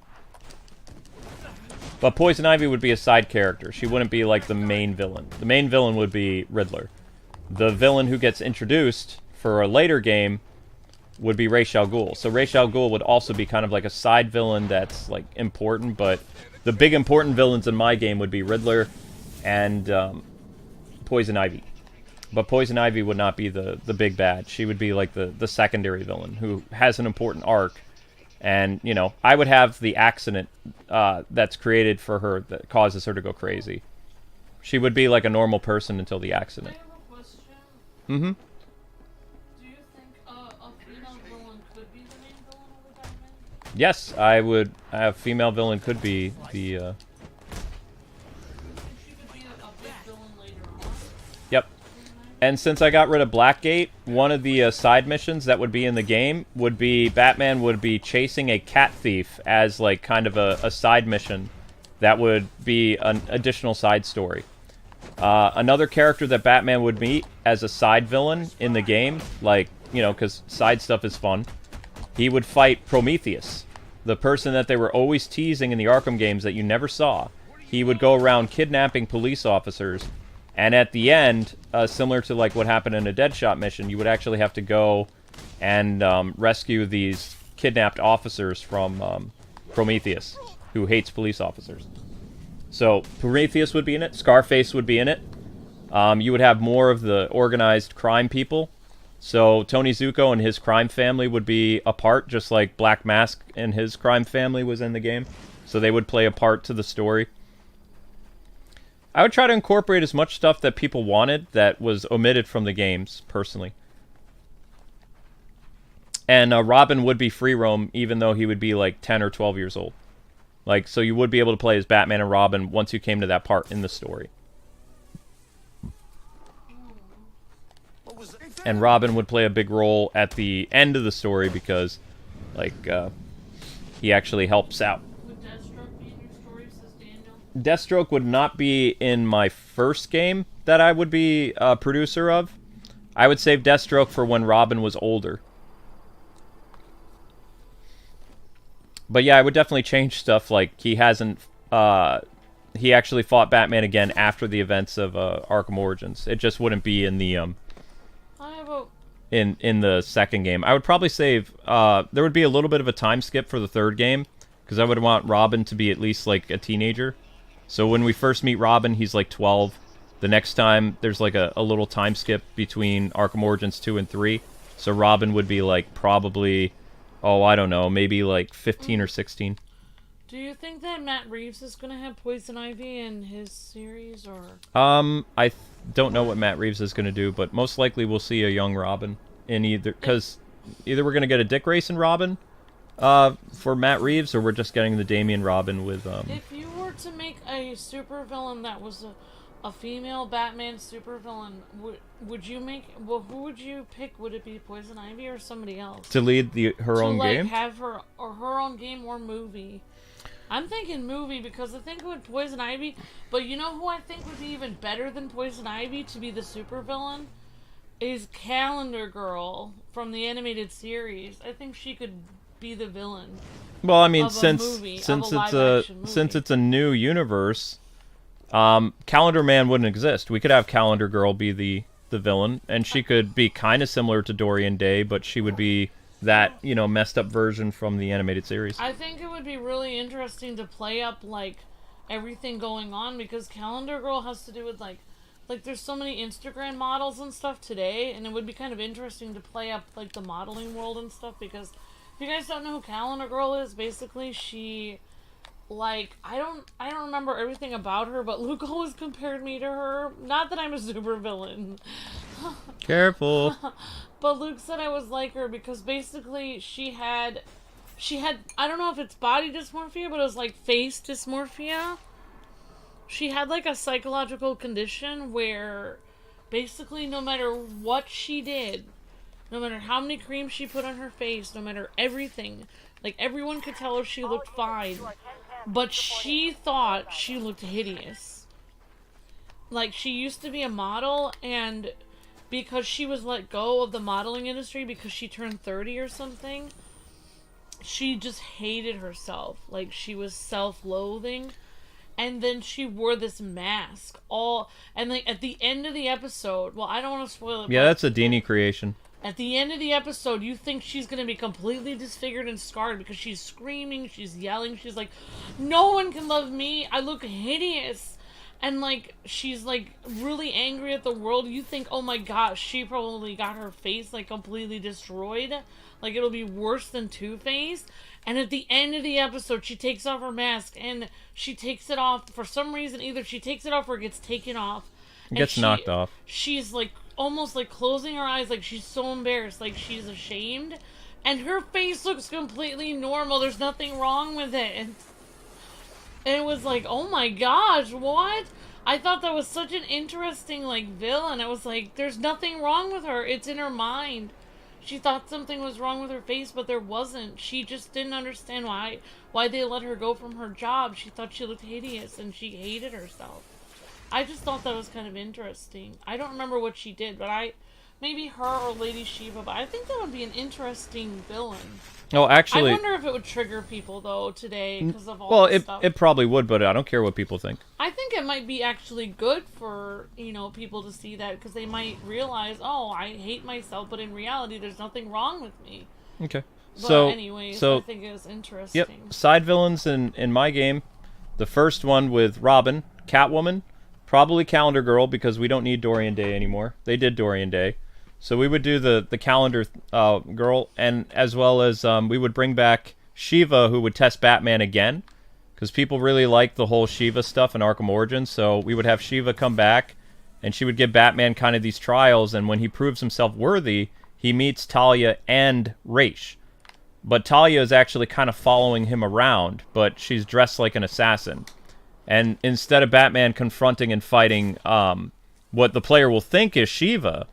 A: But Poison Ivy would be a side character. She wouldn't be, like, the main villain. The main villain would be Riddler. The villain who gets introduced for a later game would be Ra's al Ghul. So Ra's al Ghul would also be kind of like a side villain that's, like, important, but the big important villains in my game would be Riddler and Poison Ivy. But Poison Ivy would not be the big bad. She would be, like, the secondary villain who has an important arc. And, you know, I would have the accident that's created for her that causes her to go crazy. She would be like a normal person until the accident.
B: I have a question.
A: Mm-hmm.
B: Do you think a female villain could be the main villain of the Batman?
A: Yes, I would. A female villain could be the...
B: You think she could be a big villain later on?
A: Yep. And since I got rid of Blackgate, one of the side missions that would be in the game would be Batman would be chasing a cat thief as, like, kind of a side mission. that would be an additional side story. Another character that Batman would meet as a side villain in the game, like, you know, because side stuff is fun, he would fight Prometheus, the person that they were always teasing in the Arkham games that you never saw. He would go around kidnapping police officers, and at the end, similar to like what happened in a Deadshot mission, you would actually have to go and rescue these kidnapped officers from Prometheus, who hates police officers. So Prometheus would be in it. Scarface would be in it. You would have more of the organized crime people. So Tony Zuko and his crime family would be a part, just like Black Mask and his crime family was in the game. So they would play a part to the story. I would try to incorporate as much stuff that people wanted that was omitted from the games, personally. And Robin would be free roam, even though he would be like 10 or 12 years old. Like, so you would be able to play as Batman and Robin once you came to that part in the story. And Robin would play a big role at the end of the story because, like, he actually helps out.
B: Would Deathstroke be in your story, says Daniel?
A: Deathstroke would not be in my first game that I would be a producer of. I would save Deathstroke for when Robin was older. But yeah, I would definitely change stuff, like he hasn't, he actually fought Batman again after the events of Arkham Origins. It just wouldn't be in the, in the second game. I would probably save, there would be a little bit of a time skip for the third game, because I would want Robin to be at least, like, a teenager. So when we first meet Robin, he's, like, 12. The next time, there's, like, a little time skip between Arkham Origins 2 and 3. So Robin would be, like, probably... Oh, I don't know, maybe like 15 or 16.
B: Do you think that Matt Reeves is going to have Poison Ivy in his series, or...?
A: I don't know what Matt Reeves is going to do, but most likely we'll see a young Robin in either... Because either we're going to get a Dick Grayson Robin for Matt Reeves, or we're just getting the Damian Robin with...
B: If you were to make a supervillain that was a female Batman supervillain, would you make... Well, who would you pick? Would it be Poison Ivy or somebody else?
A: To lead her own game?
B: To, like, have her own game or movie. I'm thinking movie, because I think it would Poison Ivy... But you know who I think would be even better than Poison Ivy to be the supervillain? Is Calendar Girl from the animated series. I think she could be the villain.
A: Well, I mean, since it's a new universe... Calendar Man wouldn't exist. We could have Calendar Girl be the villain, and she could be kind of similar to Dorian Day, but she would be that, you know, messed up version from the animated series.
B: I think it would be really interesting to play up, like, everything going on, because Calendar Girl has to do with, like there's so many Instagram models and stuff today, and it would be kind of interesting to play up, like, the modeling world and stuff, because if you guys don't know who Calendar Girl is, basically she... Like, I don't remember everything about her, but Luke always compared me to her. Not that I'm a supervillain.
A: Careful.
B: But Luke said I was like her because basically she had, I don't know if it's body dysmorphia, but it was like face dysmorphia. She had like a psychological condition where basically no matter what she did, no matter how many creams she put on her face, no matter everything, like everyone could tell her she looked fine. But she thought she looked hideous. Like, she used to be a model, and because she was let go of the modeling industry because she turned 30 or something, she just hated herself. Like, she was self-loathing. And then she wore this mask. And, like, at the end of the episode... Well, I don't want to spoil it.
A: Yeah, that's a Dini creation.
B: At the end of the episode, you think she's going to be completely disfigured and scarred because she's screaming, she's yelling, she's like, no one can love me, I look hideous. And, like, she's, like, really angry at the world. You think, oh my gosh, she probably got her face, like, completely destroyed. Like, it'll be worse than Two-Face. And at the end of the episode, she takes off her mask, and she takes it off. For some reason, either she takes it off or it gets taken off.
A: Gets knocked off.
B: She's, like, almost like closing her eyes, like she's so embarrassed, like she's ashamed, and her face looks completely normal. There's nothing wrong with it. And it was like, oh my gosh, what? I thought that was such an interesting, like, villain. I was like, there's nothing wrong with her. It's in her mind. She thought something was wrong with her face, but there wasn't. She just didn't understand why they let her go from her job. She thought she looked hideous, and she hated herself. I just thought that was kind of interesting. I don't remember what she did, but maybe her or Lady Shiva, but I think that would be an interesting villain.
A: Oh, actually...
B: I wonder if it would trigger people, though, today, because of all this stuff.
A: Well, it probably would, but I don't care what people think.
B: I think it might be actually good for, people to see that, because they might realize, oh, I hate myself, but in reality, there's nothing wrong with me.
A: Okay.
B: But anyways, I think it was interesting.
A: Yep, side villains in my game. The first one with Robin, Catwoman, probably Calendar Girl, because we don't need Dorian Day anymore. They did Dorian Day. So we would do the Calendar Girl, and as well as we would bring back Shiva, who would test Batman again, because people really liked the whole Shiva stuff in Arkham Origins. So we would have Shiva come back, and she would give Batman kind of these trials, and when he proves himself worthy, he meets Talia and Raish. But Talia is actually kind of following him around, but she's dressed like an assassin. And instead of Batman confronting and fighting what the player will think is Shiva,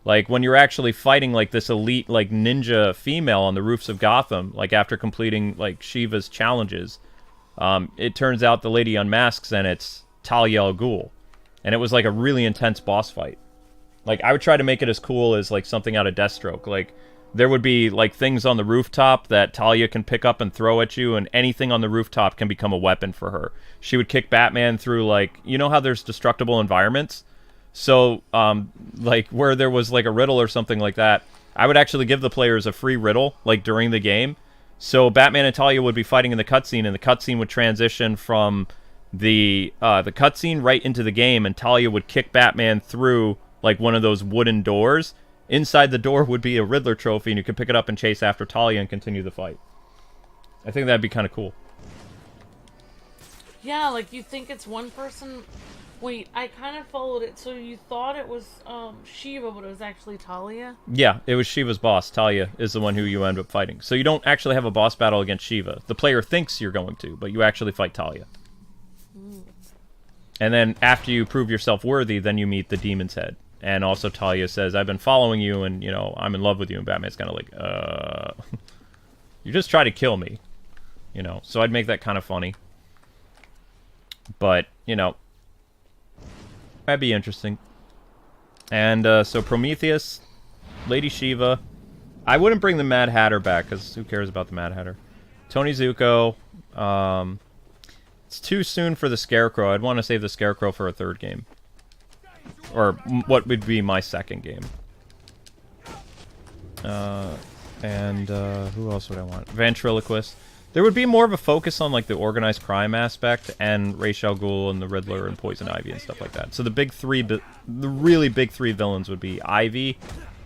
A: like, when you're actually fighting, like, this elite, like, ninja female on the roofs of Gotham, like, after completing, like, Shiva's challenges, it turns out the lady unmasks, and it's Talia al Ghul. And it was, like, a really intense boss fight. Like, I would try to make it as cool as, like, something out of Deathstroke. Like, there would be, like, things on the rooftop that Talia can pick up and throw at you, and anything on the rooftop can become a weapon for her. She would kick Batman through, like, you know how there's destructible environments? So, like, where there was, like, a riddle or something like that, I would actually give the players a free riddle, like, during the game. So Batman and Talia would be fighting in the cutscene, and the cutscene would transition from the cutscene right into the game, and Talia would kick Batman through, like, one of those wooden doors. Inside the door would be a Riddler trophy, and you could pick it up and chase after Talia and continue the fight. I think that'd be kind of cool.
B: Yeah, like, you think it's one person... Wait, I kind of followed it. So you thought it was Shiva, but it was actually Talia?
A: Yeah, it was Shiva's boss. Talia is the one who you end up fighting. So you don't actually have a boss battle against Shiva. The player thinks you're going to, but you actually fight Talia. And then after you prove yourself worthy, then you meet the Demon's Head. And also Talia says, I've been following you, and, I'm in love with you. And Batman's kind of like, you just try to kill me. So I'd make that kind of funny. But, that'd be interesting. And so Prometheus, Lady Shiva. I wouldn't bring the Mad Hatter back, because who cares about the Mad Hatter? Tony Zuko. It's too soon for the Scarecrow. I'd want to save the Scarecrow for a third game. Or what would be my second game. And who else would I want? Ventriloquist. There would be more of a focus on, like, the organized crime aspect, and Ra's al Ghul and the Riddler and Poison Ivy and stuff like that. So the really big three villains would be Ivy,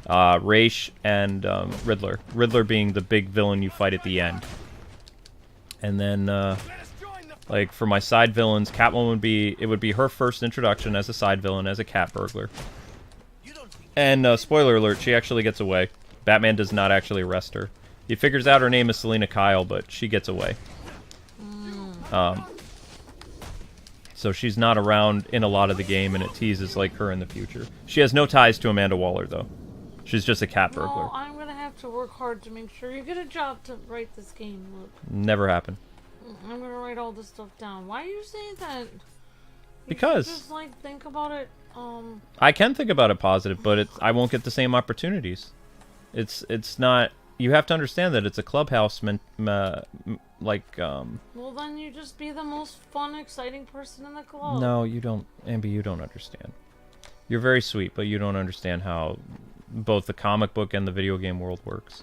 A: Ra's, and Riddler. Riddler being the big villain you fight at the end. And then, like, for my side villains, Catwoman would be her first introduction as a side villain, as a cat burglar. And, spoiler alert, she actually gets away. Batman does not actually arrest her. He figures out her name is Selena Kyle, but she gets away. So she's not around in a lot of the game, and it teases, like, her in the future. She has no ties to Amanda Waller, though. She's just a cat burglar.
B: No, I'm gonna have to work hard to make sure you get a job to write this game, look.
A: Never happened.
B: I'm gonna write all this stuff down. Why are you saying that?
A: Because
B: just, like, think about it,
A: I can think about it positive, but I won't get the same opportunities. It's not... You have to understand that it's a clubhouse,
B: Well, then you just be the most fun, exciting person in the club.
A: No, you don't, Ambi, you don't understand. You're very sweet, but you don't understand how both the comic book and the video game world works.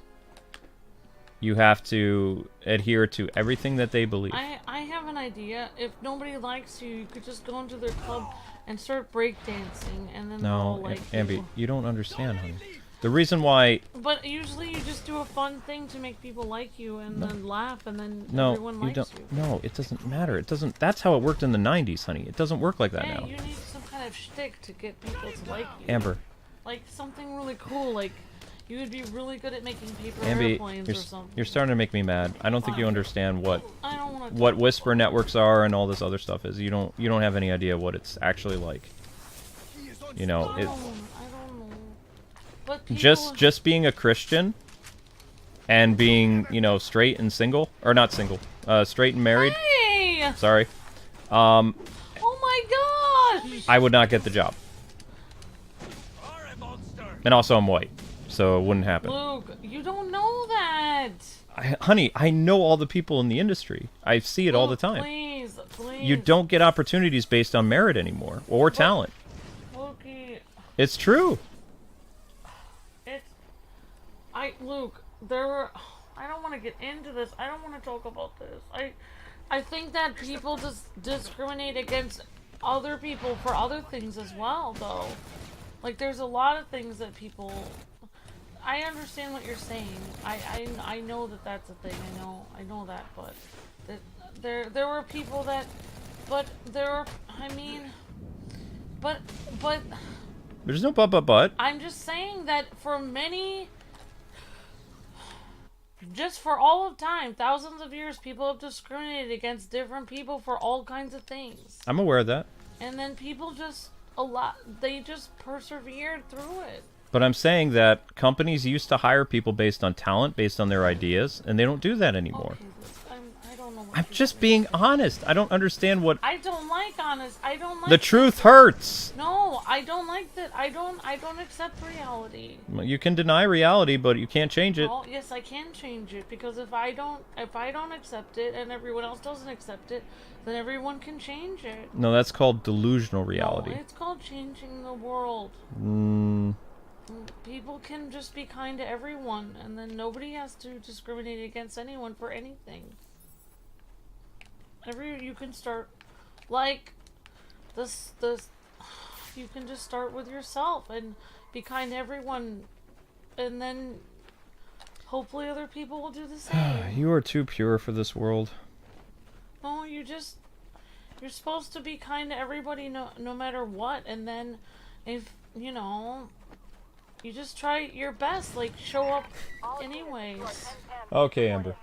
A: You have to adhere to everything that they believe.
B: I have an idea. If nobody likes you, you could just go into their club and start breakdancing, and then they'll like you.
A: Ambi, you don't understand, honey. The reason why...
B: But usually you just do a fun thing to make people like you, and then laugh, and then
A: no,
B: everyone likes you.
A: No, it doesn't matter. It doesn't... That's how it worked in the 90s, honey. It doesn't work like that now.
B: You need some kind of shtick to get people to like you.
A: Amber.
B: Like something really cool, like you would be really good at making paper
A: Ambi,
B: airplanes or something.
A: You're starting to make me mad. I don't think you understand what
B: I don't wanna
A: what whisper networks are and all this other stuff is. You don't have any idea what it's actually like. You know,
B: I don't know. But people...
A: just being a Christian and being, you know, straight and single, or not single, straight and married.
B: Hey!
A: Sorry.
B: Oh my gosh!
A: I would not get the job. And also I'm white, so it wouldn't happen.
B: Luke, you don't know that.
A: Honey, I know all the people in the industry. I see it all the time.
B: Please, please.
A: You don't get opportunities based on merit anymore, or talent.
B: Loki.
A: It's true.
B: Luke, I don't want to get into this. I don't want to talk about this. I think that people just discriminate against other people for other things as well, though. Like, there's a lot of things that people... I understand what you're saying. I know that that's a thing. I know that, but there were people that... But there are... I mean... But...
A: There's no but.
B: I'm just saying that for many... Just for all of time, thousands of years, people have discriminated against different people for all kinds of things.
A: I'm aware of that.
B: And then people just, they just persevered through it.
A: But I'm saying that companies used to hire people based on talent, based on their ideas, and they don't do that anymore.
B: Okay, I don't know what
A: I'm just being honest. I don't understand what...
B: I don't like honest. I don't like...
A: The truth hurts!
B: No, I don't like that. I don't accept reality.
A: Well, you can deny reality, but you can't change it.
B: Well, yes, I can change it, because if I don't accept it and everyone else doesn't accept it, then everyone can change it.
A: No, that's called delusional reality.
B: No, it's called changing the world. People can just be kind to everyone, and then nobody has to discriminate against anyone for anything. You can start, like, this, you can just start with yourself and be kind to everyone, and then hopefully other people will do the same.
A: You are too pure for this world.
B: No, you're supposed to be kind to everybody no matter what, and then if, you know, you just try your best, like, show up anyways.
A: Okay, Amber.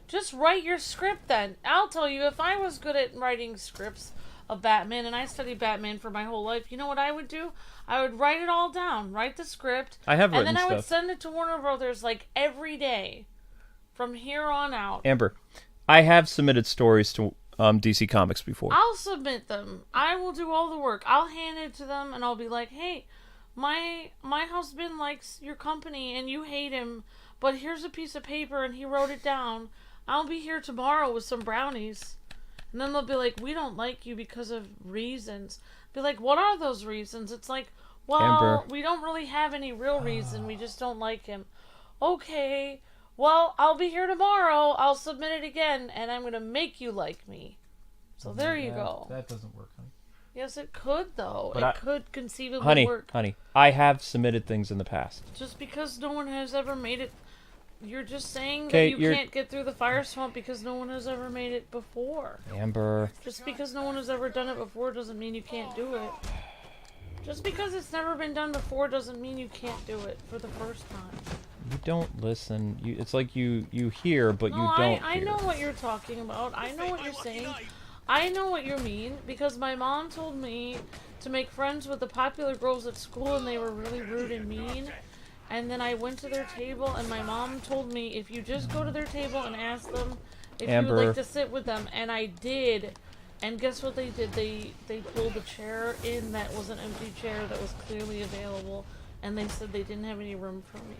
B: Just write your script then. I'll tell you, if I was good at writing scripts of Batman, and I studied Batman for my whole life, you know what I would do? I would write it all down, write the script,
A: I have written
B: and then I would
A: stuff.
B: send it to Warner Brothers, like, every day, from here on out.
A: Amber, I have submitted stories to DC Comics before.
B: I'll submit them. I will do all the work. I'll hand it to them, and I'll be like, hey, my husband likes your company, and you hate him, but here's a piece of paper, and he wrote it down. I'll be here tomorrow with some brownies. And then they'll be like, we don't like you because of reasons. Be like, what are those reasons? It's like, well,
A: Amber.
B: we don't really have any real reason. We just don't like him. Okay, well, I'll be here tomorrow. I'll submit it again, and I'm going to make you like me. So there you go.
A: That doesn't work, honey.
B: Yes, it could, though.
A: But
B: could conceivably work.
A: Honey, I have submitted things in the past.
B: Just because no one has ever made it... You're just saying that
A: 'Kay,
B: you can't get through the fire swamp because no one has ever made it before.
A: Amber.
B: Just because no one has ever done it before doesn't mean you can't do it. Just because it's never been done before doesn't mean you can't do it for the first time.
A: You don't listen. It's like you hear, but you don't
B: I
A: hear.
B: know what you're talking about. I know what you're saying. I know what you mean, because my mom told me to make friends with the popular girls at school, and they were really rude and mean. And then I went to their table, and my mom told me, if you just go to their table and ask them if you would like to sit with them. And I did. And guess what they did? They pulled a chair in that was an empty chair that was clearly available. And they said they didn't have any room for me.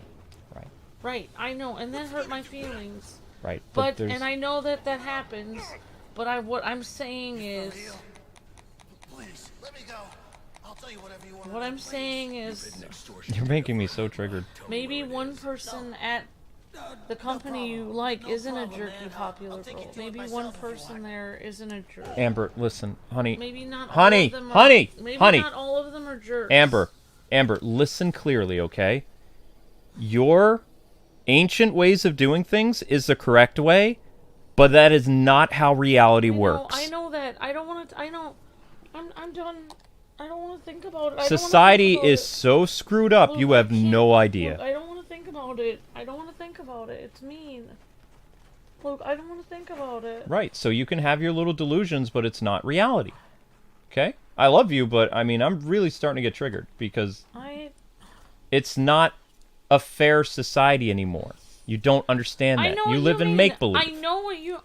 A: Right.
B: Right, I know. And that hurt my feelings.
A: Right.
B: But and I know that happens. But what I'm saying is...
E: Please, let me go. I'll tell you whatever you want.
B: What I'm saying is...
A: You're making me so triggered.
B: Maybe one person at the company you like isn't a jerky popular girl. Maybe one person there isn't a jerk.
A: Amber, listen, honey.
B: Maybe not all
A: honey,
B: of them are,
A: honey,
B: maybe
A: honey.
B: not all of them are jerks.
A: Amber, listen clearly, okay? Your ancient ways of doing things is the correct way, but that is not how reality works.
B: I know that. I don't want to... I know. I'm done. I don't want to think about it.
A: Society is so screwed up, you have no idea.
B: Look, I don't want to think about it. I don't want to think about it. It's mean. Look, I don't want to think about it.
A: Right, so you can have your little delusions, but it's not reality. Okay? I love you, but I mean, I'm really starting to get triggered because it's not a fair society anymore. You don't understand that. You live in make-believe.
B: I know what you're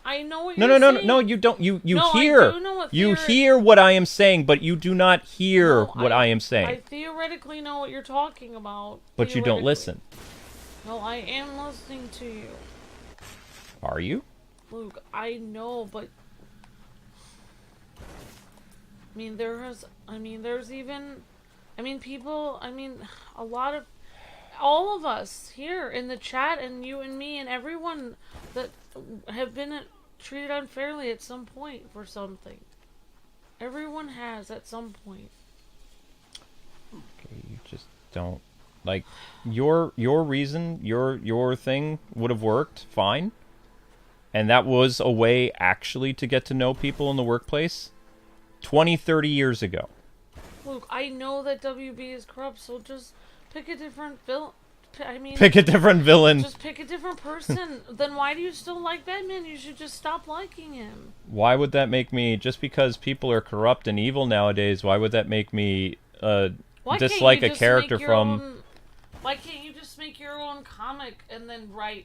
A: No, you don't. You
B: No,
A: hear.
B: I do know what
A: You hear what I am saying, but you do not hear what I am saying.
B: I theoretically know what you're talking about.
A: But you don't listen.
B: No, I am listening to you.
A: Are you?
B: Luke, I know, but I mean, there's even, people, a lot of, all of us here in the chat, and you and me and everyone that have been treated unfairly at some point for something. Everyone has at some point.
A: Okay, you just don't, like, your reason, your thing would have worked fine. And that was a way actually to get to know people in the workplace 20, 30 years ago.
B: Luke, I know that WB is corrupt, so just pick a different villain.
A: Pick a different villain.
B: Just pick a different person. Then why do you still like Batman? You should just stop liking him.
A: Why would that make me, just because people are corrupt and evil nowadays, why would that make me dislike a character from...
B: Why can't you just make your own comic and then write...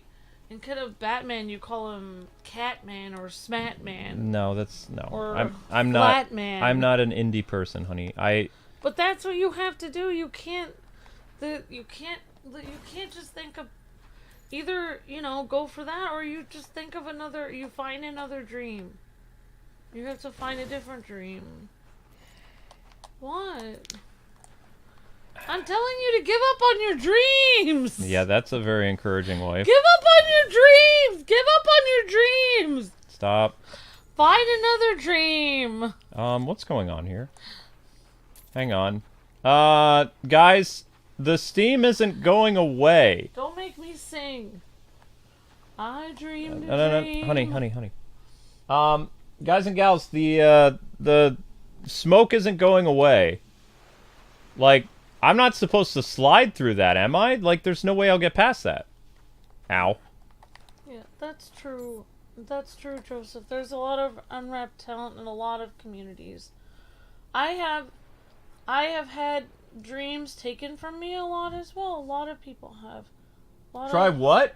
B: Instead of Batman, you call him Catman or Smatman.
A: No, that's no.
B: Or
A: I'm not.
B: Flatman.
A: I'm not an indie person, honey.
B: But that's what you have to do. You can't just think of either, go for that, or you just think of another. You find another dream. You have to find a different dream. What? I'm telling you to give up on your dreams!
A: Yeah, that's a very encouraging wife.
B: Give up on your dreams! Give up on your dreams!
A: Stop.
B: Find another dream!
A: What's going on here? Hang on. Guys, the steam isn't going away.
B: Don't make me sing. I dreamed
A: No, honey. Guys and gals, the smoke isn't going away. Like, I'm not supposed to slide through that, am I? Like, there's no way I'll get past that. Ow.
B: Yeah, that's true. That's true, Joseph. There's a lot of unwrapped talent in a lot of communities. I have had dreams taken from me a lot as well. A lot of people have.
A: What?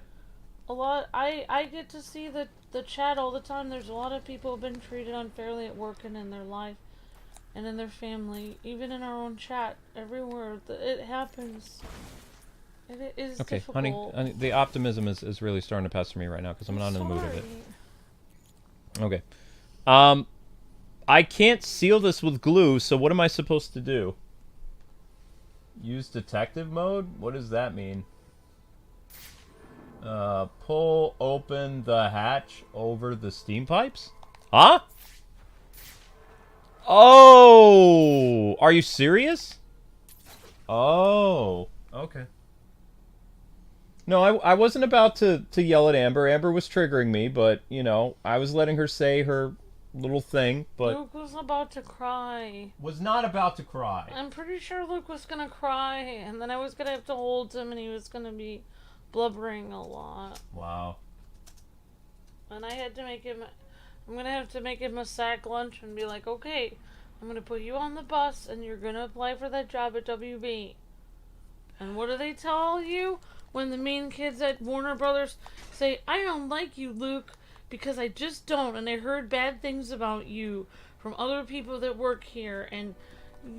B: A lot. I get to see the chat all the time. There's a lot of people who have been treated unfairly at work and in their life. And in their family, even in our own chat, everywhere, it happens. It is
A: okay,
B: difficult.
A: honey, the optimism is really starting to pass for me right now because I'm not in the mood of it. Okay. I can't seal this with glue, so what am I supposed to do? Use detective mode? What does that mean? Pull open the hatch over the steam pipes? Huh? Oh! Are you serious? Oh. Okay. No, I wasn't about to yell at Amber. Amber was triggering me, but, I was letting her say her little thing, but...
B: Luke was about to cry.
A: Was not about to cry.
B: I'm pretty sure Luke was gonna cry, and then I was gonna have to hold him, and he was gonna be blubbering a lot.
A: Wow.
B: And I had to make him... I'm gonna have to make him a sack lunch and be like, okay, I'm gonna put you on the bus and you're gonna apply for that job at WB. And what do they tell you when the mean kids at Warner Brothers say, I don't like you, Luke, because I just don't, and I heard bad things about you from other people that work here, and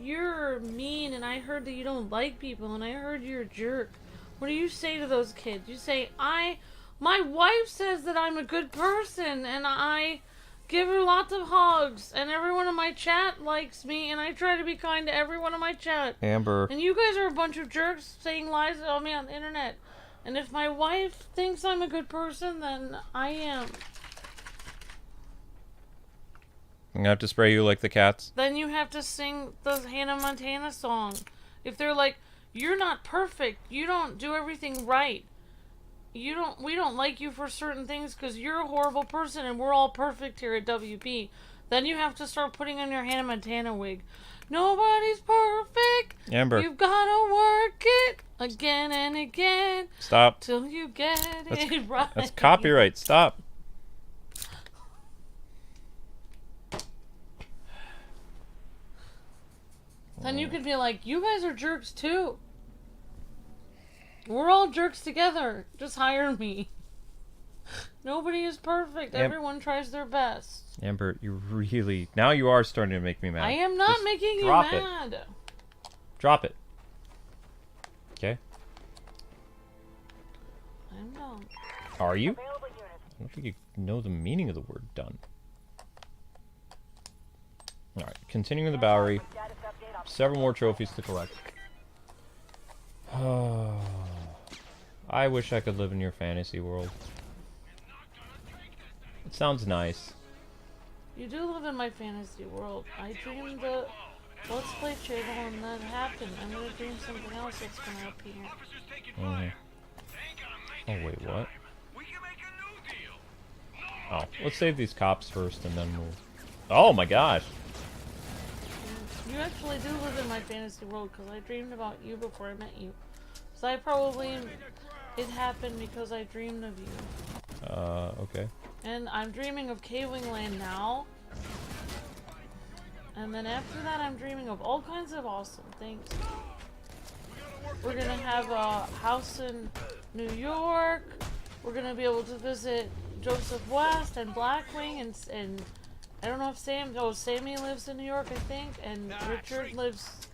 B: you're mean, and I heard that you don't like people, and I heard you're a jerk. What do you say to those kids? You say, my wife says that I'm a good person, and I give her lots of hugs, and everyone in my chat likes me, and I try to be kind to everyone in my chat.
A: Amber.
B: And you guys are a bunch of jerks saying lies about me on the internet. And if my wife thinks I'm a good person, then I am.
A: I'm gonna have to spray you like the cats.
B: Then you have to sing the Hannah Montana song. If they're like, you're not perfect, you don't do everything right, we don't like you for certain things because you're a horrible person and we're all perfect here at WB, then you have to start putting on your Hannah Montana wig. Nobody's perfect.
A: Amber.
B: You've gotta work it again and again.
A: Stop.
B: Till you get it right.
A: That's copyright. Stop.
B: Then you could be like, you guys are jerks too. We're all jerks together. Just hire me. Nobody is perfect. Everyone tries their best.
A: Amber, you really... Now you are starting to make me mad.
B: I am not
A: Just
B: making you
A: drop
B: mad.
A: It. Drop it. Okay.
B: I'm not.
A: Are you? I don't think you know the meaning of the word done. Alright, continuing the Bowery. Several more trophies to collect. I wish I could live in your fantasy world. It sounds nice.
B: You do live in my fantasy world. I dreamed the Let's Play channel and that happened. I'm gonna dream something else that's gonna appear.
A: Oh wait, what? Oh, let's save these cops first and then we'll... Oh my gosh!
B: You actually do live in my fantasy world because I dreamed about you before I met you. So I probably... It happened because I dreamed of you.
A: Okay.
B: And I'm dreaming of Kwingland now. And then after that I'm dreaming of all kinds of awesome things. We're gonna have a house in New York. We're gonna be able to visit Joseph West and Blackwing and I don't know if Sammy lives in New York, I think, and Richard lives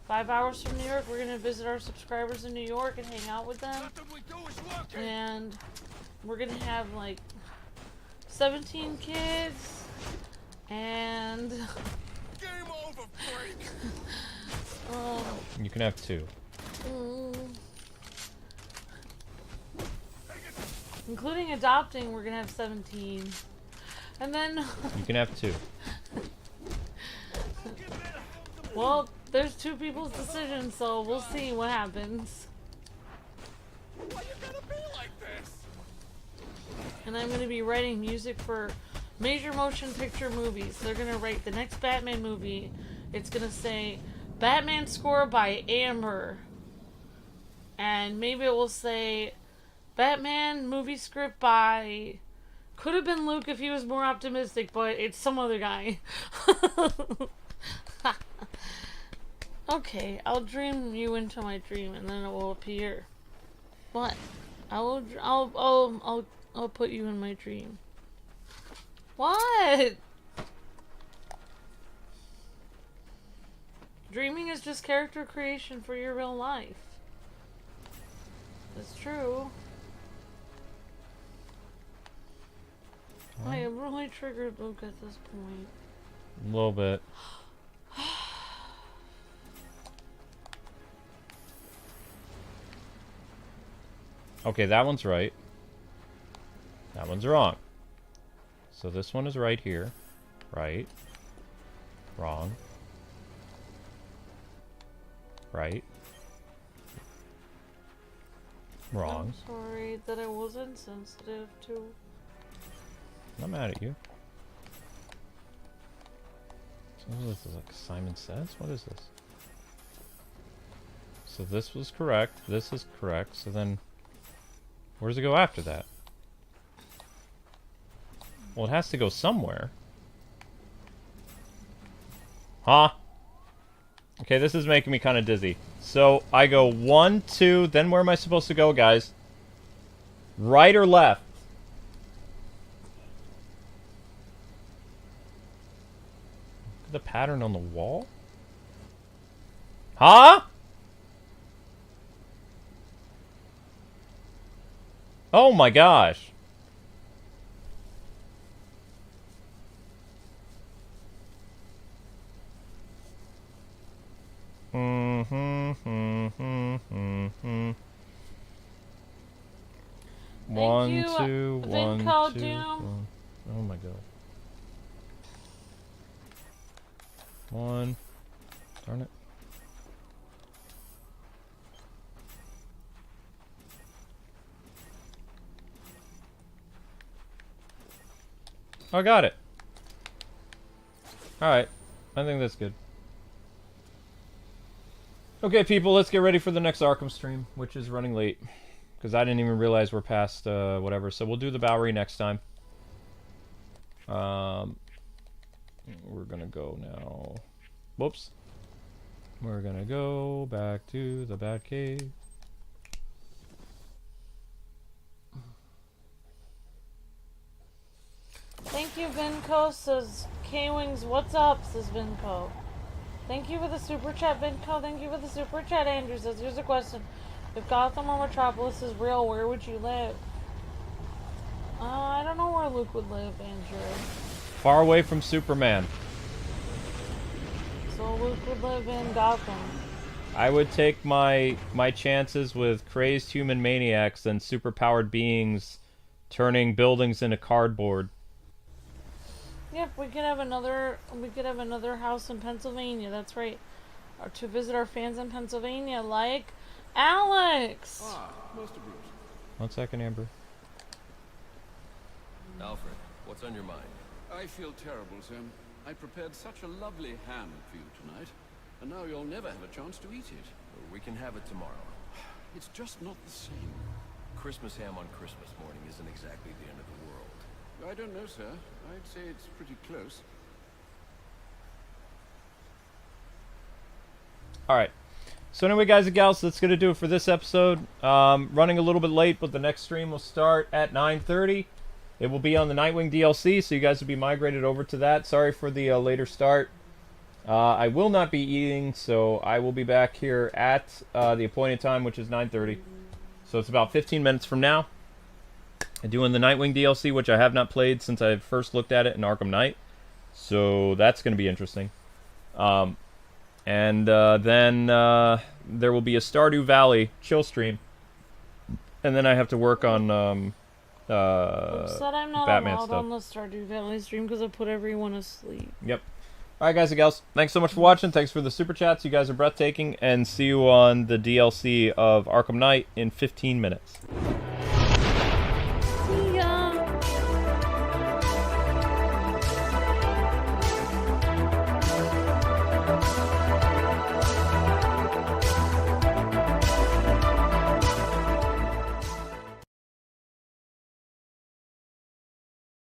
B: 5 hours from New York. We're gonna visit our subscribers in New York and hang out with them. And we're gonna have like 17 kids and
E: Game over, freak.
A: You can have 2.
B: Including adopting, we're gonna have 17. And then...
A: You can have 2.
B: Well, there's 2 people's decision, so we'll see what happens.
E: Why you gotta be like this?
B: And I'm gonna be writing music for major motion picture movies. They're gonna write the next Batman movie. It's gonna say, Batman score by Amber. And maybe it will say, Batman movie script by... Could have been Luke if he was more optimistic, but it's some other guy. Okay, I'll dream you into my dream, and then it will appear. But I'll put you in my dream. What? Dreaming is just character creation for your real life. It's true. I am really triggered Luke at this point.
A: A little bit. Okay, that one's right. That one's wrong. So this one is right here. Right. Wrong. Right. Wrong.
B: I'm sorry that I wasn't sensitive to...
A: I'm not mad at you. So what is this, like Simon Says? What is this? So this was correct. This is correct. So then, where does it go after that? Well, it has to go somewhere. Huh? Okay, this is making me kind of dizzy. So I go 1, 2, then where am I supposed to go, guys? Right or left? The pattern on the wall? Huh? Oh my gosh. One,
B: you,
A: two, one,
B: Vinco
A: two,
B: Doom.
A: one. Oh my god. 1. Darn it. Oh, I got it. Alright. I think that's good. Okay, people, let's get ready for the next Arkham stream, which is running late. Because I didn't even realize we're past, whatever. So we'll do the Bowery next time. We're gonna go now. Whoops. We're gonna go back to the batcave.
B: Thank you, Vinco, says Kwings. What's up, says Vinco. Thank you for the super chat, Vinco. Thank you for the super chat, Andrew says. Here's a question. If Gotham or Metropolis is real, where would you live? I don't know where Luke would live, Andrew.
A: Far away from Superman.
B: So Luke would live in Gotham.
A: I would take my chances with crazed human maniacs and superpowered beings turning buildings into cardboard.
B: Yep, we could have another house in Pennsylvania, that's right. Or to visit our fans in Pennsylvania, like Alex!
C: Ah, Master Bruce.
A: 1 second, Amber.
D: Alfred, what's on your mind?
C: I feel terrible, Sam. I prepared such a lovely ham for you tonight, and now you'll never have a chance to eat it.
D: We can have it tomorrow.
C: It's just not the same.
D: Christmas ham on Christmas morning isn't exactly the end of the world.
C: I don't know, sir. I'd say it's pretty close.
A: Alright. So anyway, guys and gals, that's going to do it for this episode. Running a little bit late, but the next stream will start at 9:30. It will be on the Nightwing DLC, so you guys will be migrated over to that. Sorry for the later start. I will not be eating, so I will be back here at the appointed time, which is 9:30. So it's about 15 minutes from now. I'm doing the Nightwing DLC, which I have not played since I first looked at it in Arkham Knight. So that's going to be interesting. And then there will be a Stardew Valley chill stream. And then I have to work on
B: I'm sad I'm not
A: Batman
B: allowed
A: stuff.
B: on the Stardew Valley stream because I put everyone asleep.
A: Yep. Alright, guys and gals. Thanks so much for watching. Thanks for the super chats. You guys are breathtaking. And see you on the DLC of Arkham Knight in 15 minutes.